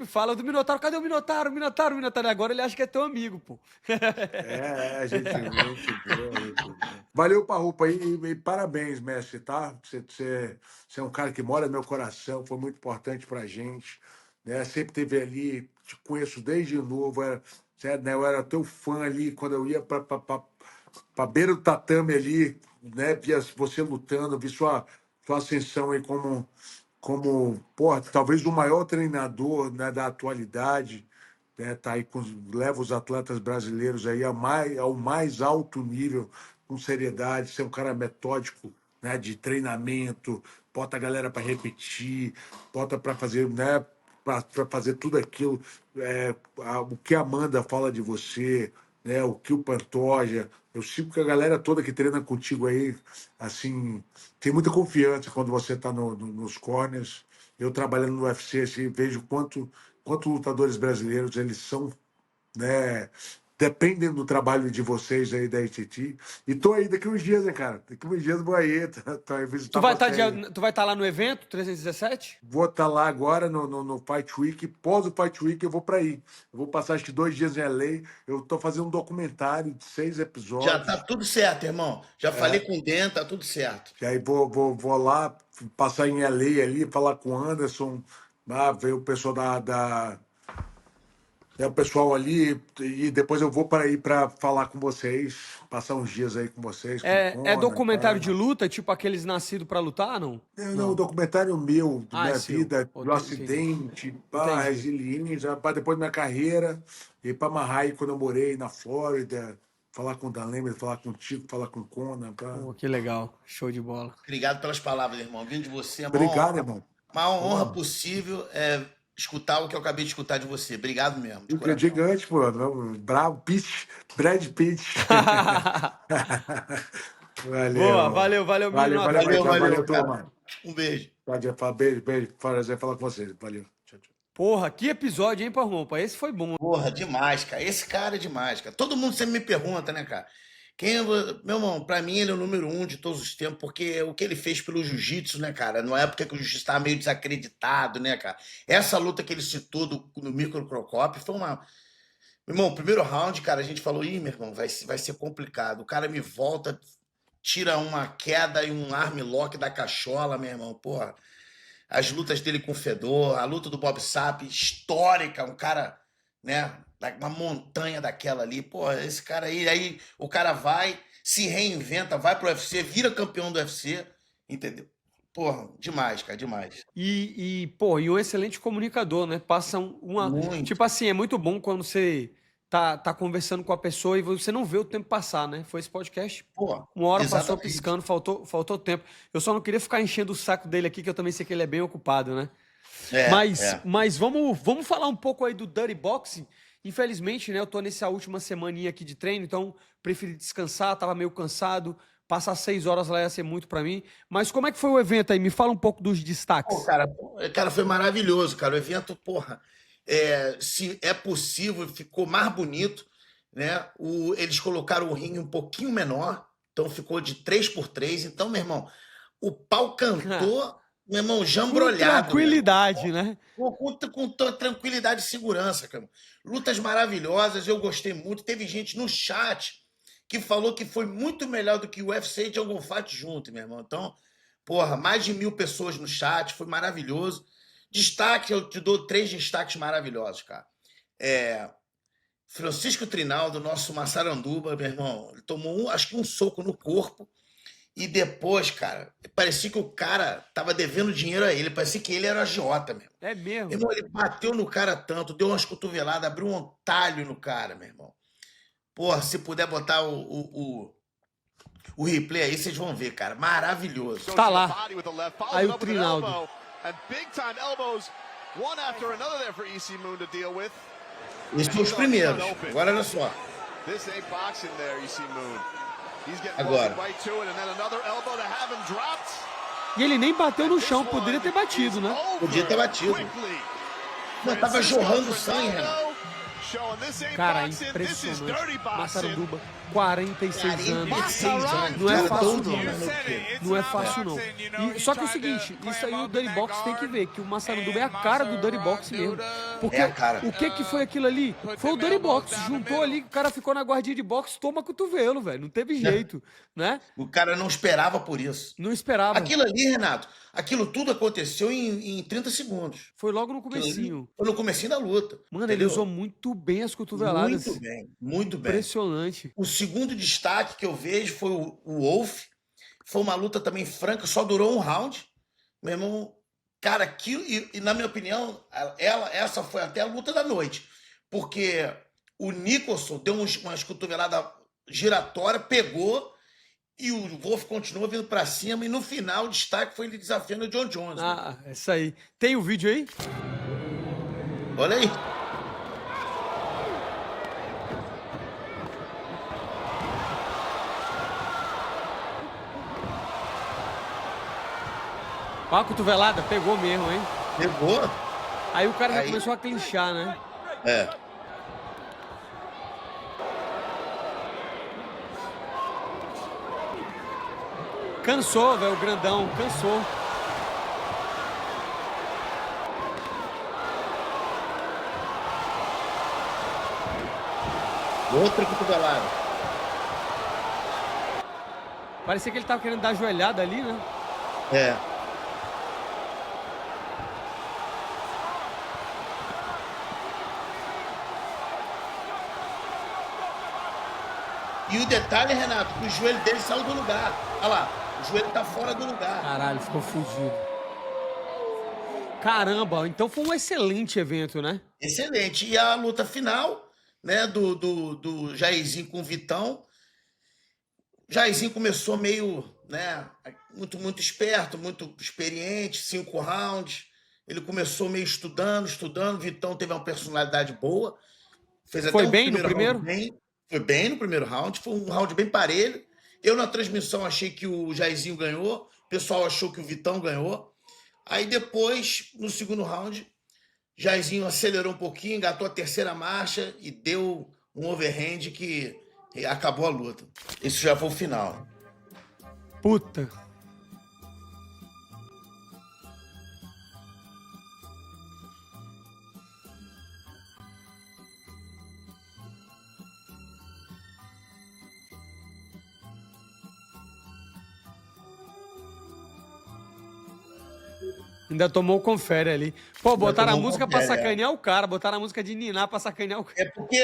fala do Minotauro, cadê o Minotauro? O Minotauro, o Minotauro. E agora ele acha que é teu amigo, pô. Gente boa, gente boa. Valeu, Parrupa, e parabéns, mestre, tá? Você é um cara que mora no meu coração, foi muito importante pra gente, né? Sempre teve ali, te conheço desde novo, né? Eu era teu fã ali, quando eu ia pra beira do tatame ali, né? Via você lutando, vi sua ascensão aí como, talvez o maior treinador, né, da atualidade, né, tá aí leva os atletas brasileiros aí ao mais alto nível, com seriedade, ser um cara metódico, né, de treinamento, bota a galera para repetir, bota para fazer, né? para fazer tudo aquilo, o que a Amanda fala de você, né? O que o Pantoja. Eu sinto que a galera toda que treina contigo aí, assim, tem muita confiança quando você está nos corners. Eu trabalhando no UFC, assim, vejo quanto lutadores brasileiros eles são, né? Dependem do trabalho de vocês aí da ITT. E tô aí daqui uns dias, né, cara? Daqui uns dias eu vou aí, tô aí Tu visitar vai vocês. estar lá no evento 317? Vou estar lá agora no Fight Week. Pós o Fight Week, eu vou para aí. Eu vou passar acho que 2 dias em LA. Eu tô fazendo um documentário de 6 Já tá episódios. tudo certo, irmão. Já falei com o Dan, tá tudo certo. E aí vou lá, passar em LA ali, falar com o Anderson, ver o pessoal o pessoal ali, e depois eu vou para ir para falar com vocês, passar uns dias aí com vocês, com o É Conan, documentário de tá? luta, tipo aqueles nascidos pra lutar, não? Não, o documentário meu, da Ah, é minha seu. vida, do Entendi. acidente, para Entendi. resiliência, para depois da minha carreira, e para amarrar aí quando eu morei na Flórida, falar com o Dan Lembert, falar contigo, falar com o Conan. Pô, que legal. Show de bola. Obrigado pelas palavras, irmão. Vindo de você é Obrigado, irmão. a maior honra Porra. possível escutar o que eu acabei de escutar de você. Obrigado mesmo, de Que é coração. gigante, pô. Bravo, Pitt, Brad Pitt. Boa, Valeu. valeu, Valeu, Minotauro. Pedro. Valeu, cara. turma. Um beijo. Beijo. Prazer falar com vocês. Valeu. Tchau, tchau. Porra, que episódio, hein, Parrompa? Esse foi bom. Porra, demais, cara. Esse cara é demais, cara. Todo mundo sempre me pergunta, né, cara? Meu irmão, pra mim ele é o número 1 de todos os tempos, porque o que ele fez pelo jiu-jitsu, né, cara? Na época que o jiu-jitsu estava meio desacreditado, né, cara? Essa luta que ele citou no Mirko Cro Cop foi uma. Meu irmão, primeiro round, cara, a gente falou, ih, meu irmão, vai ser complicado. O cara me volta, tira uma queda e um arm lock da cachola, meu irmão, porra. As lutas dele com o Fedor, a luta do Bob Sapp, histórica, um cara, né, uma montanha daquela ali, pô, esse cara aí o cara vai, se reinventa, vai pro UFC, vira campeão do UFC, entendeu? Porra, demais, cara, demais. Pô, e um excelente comunicador, né? Passa Muito. Tipo assim, é muito bom quando você tá conversando com a pessoa e você não vê o tempo passar, né? Foi esse podcast. Pô, Uma hora passou exatamente. piscando, faltou tempo. Eu só não queria ficar enchendo o saco dele aqui, que eu também sei que ele é bem ocupado, né? Mas vamos falar um pouco aí do Dirty Boxing. Infelizmente, né, eu tô nessa última semaninha aqui de treino, então preferi descansar, tava meio cansado. Passar 6 horas lá ia ser muito pra mim. Mas como é que foi o evento aí? Me fala um pouco dos destaques. Pô, cara, foi maravilhoso, cara. O evento, porra, se é possível, ficou mais bonito, né? Eles colocaram o ringue um pouquinho menor, então ficou de 3x3. Então, meu irmão, o pau cantou, meu irmão, Com jambrolhado. tranquilidade, né? Com tranquilidade e segurança, cara. Lutas maravilhosas, eu gostei muito. Teve gente no chat que falou que foi muito melhor do que o UFC de algum fight junto, meu irmão. Então, porra, mais de 1.000 pessoas no chat, foi maravilhoso. Destaque, eu te dou 3 destaques maravilhosos, cara. Francisco Trinaldo, nosso Massaranduba, meu irmão, ele tomou acho que um soco no corpo e depois, cara, parecia que o cara tava devendo dinheiro a ele, parecia que ele era agiota, mesmo. É Meu mesmo. irmão, ele bateu no cara tanto, deu umas cotoveladas, abriu um talho no cara, meu irmão. Porra, se puder botar o replay aí, vocês vão ver, cara. Maravilhoso. Tá lá. Aí o Trinaldo. Esses são os primeiros. Agora, olha só. Agora. E ele nem bateu no chão, poderia ter batido, né? Podia ter batido. Mas tava jorrando sangue, Renato. Cara, impressionante. Massaranduba, 46 anos. 46 anos. Não é Cara, fácil, todo não. mundo maluco. Não é fácil, não. Só que é o seguinte, isso aí o Dirty Box tem que ver, que o Massaranduba é a cara do Dirty Box mesmo. Porque É a cara. o que foi aquilo ali? Foi o Dirty Box. Juntou ali, o cara ficou na guardinha de boxe, toma cotovelo, velho. Não teve jeito, né? O cara não esperava por isso. Não esperava. Aquilo ali, Renato, aquilo tudo aconteceu em 30 segundos. Foi logo no comecinho. Foi no comecinho da luta. Mano, entendeu? ele usou muito bem as cotoveladas. Muito bem, muito bem. Impressionante. O segundo destaque que eu vejo foi o Wolf. Foi uma luta também franca, só durou um round. Meu irmão, cara, aquilo, e na minha opinião, essa foi até a luta da noite. Porque o Nicholson deu umas cotoveladas giratórias, pegou, e o Wolf continuou vindo pra cima, e no final o destaque foi ele desafiando o John Jones. Ah, isso aí. Tem o vídeo aí? Olha aí. Ó a cotovelada, pegou mesmo, hein? Pegou. Aí o cara já Aí- começou a clinchar, né? É. Cansou, velho, o grandão, cansou. Outra cotovelada. Parecia que ele tava querendo dar joelhada ali, né? É. E o detalhe, Renato, que o joelho dele saiu do lugar. Olha lá, o joelho tá fora do lugar. Caralho, ficou fugido. Caramba, então foi um excelente evento, né? Excelente. E a luta final, né, do Jairzinho com o Vitão. Jairzinho começou meio, né, muito esperto, muito experiente, 5 rounds. Ele começou meio estudando. Vitão teve uma personalidade boa. Fez Foi até um bem no primeiro round primeiro? bem. Foi bem no primeiro round. Foi um round bem parelho. Eu, na transmissão, achei que o Jairzinho ganhou. O pessoal achou que o Vitão ganhou. Aí depois, no segundo round, Jairzinho acelerou um pouquinho, engatou a terceira marcha e deu um overhand que acabou a luta. Isso já foi o final. Puta. Ainda tomou o confere ali. Pô, botaram a tomou o música pra confere, sacanear o cara, botaram a música de ninar pra sacanear o cara. É porque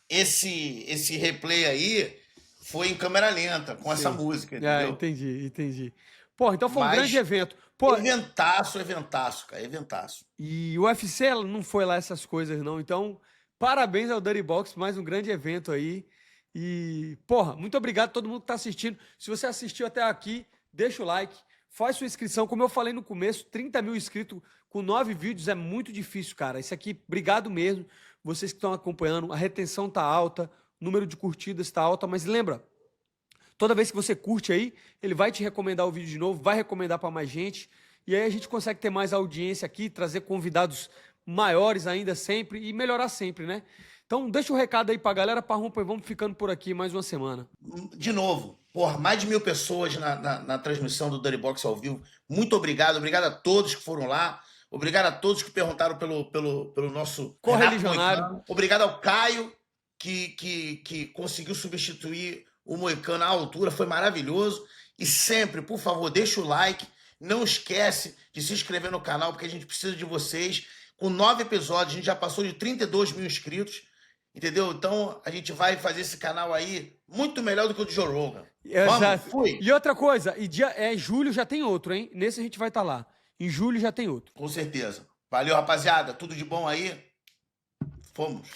esse replay aí foi em câmera lenta, com essa música, Ah, entendeu? entendi. Pô, então foi um Mas- grande evento. Pô, Eventaço, cara, eventaço. e o UFC ela não foi lá essas coisas, não. Então, parabéns ao Dirty Box, mais um grande evento aí. E, porra, muito obrigado a todo mundo que tá assistindo. Se você assistiu até aqui, deixa o like, faz sua inscrição. Como eu falei no começo, 30 mil inscritos com 9 vídeos é muito difícil, cara. Isso aqui, obrigado mesmo. Vocês que estão acompanhando, a retenção tá alta, o número de curtidas tá alta, mas lembra, toda vez que você curte aí, ele vai te recomendar o vídeo de novo, vai recomendar para mais gente. E aí a gente consegue ter mais audiência aqui, trazer convidados maiores ainda sempre e melhorar sempre, né? Então deixa o recado aí pra galera, Parrumpa, e vamos ficando por aqui mais uma semana. De novo, porra, mais de 1000 pessoas na transmissão do Dirty Box ao vivo. Muito obrigado. Obrigado a todos que foram lá. Obrigado a todos que perguntaram pelo nosso Correligionário. Renato Moicano. Obrigado ao Caio, que conseguiu substituir o Moicano à altura. Foi maravilhoso. E sempre, por favor, deixa o like. Não esquece de se inscrever no canal, porque a gente precisa de vocês. Com 9 episódios, a gente já passou de 32 mil inscritos. Entendeu? Então, a gente vai fazer esse canal aí muito melhor do que o de Joe Rogan. Exato. Fui. E outra coisa, julho já tem outro, hein? Nesse a gente vai estar lá. Em julho já tem outro. Com certeza. Valeu, rapaziada. Tudo de bom aí. Fomos.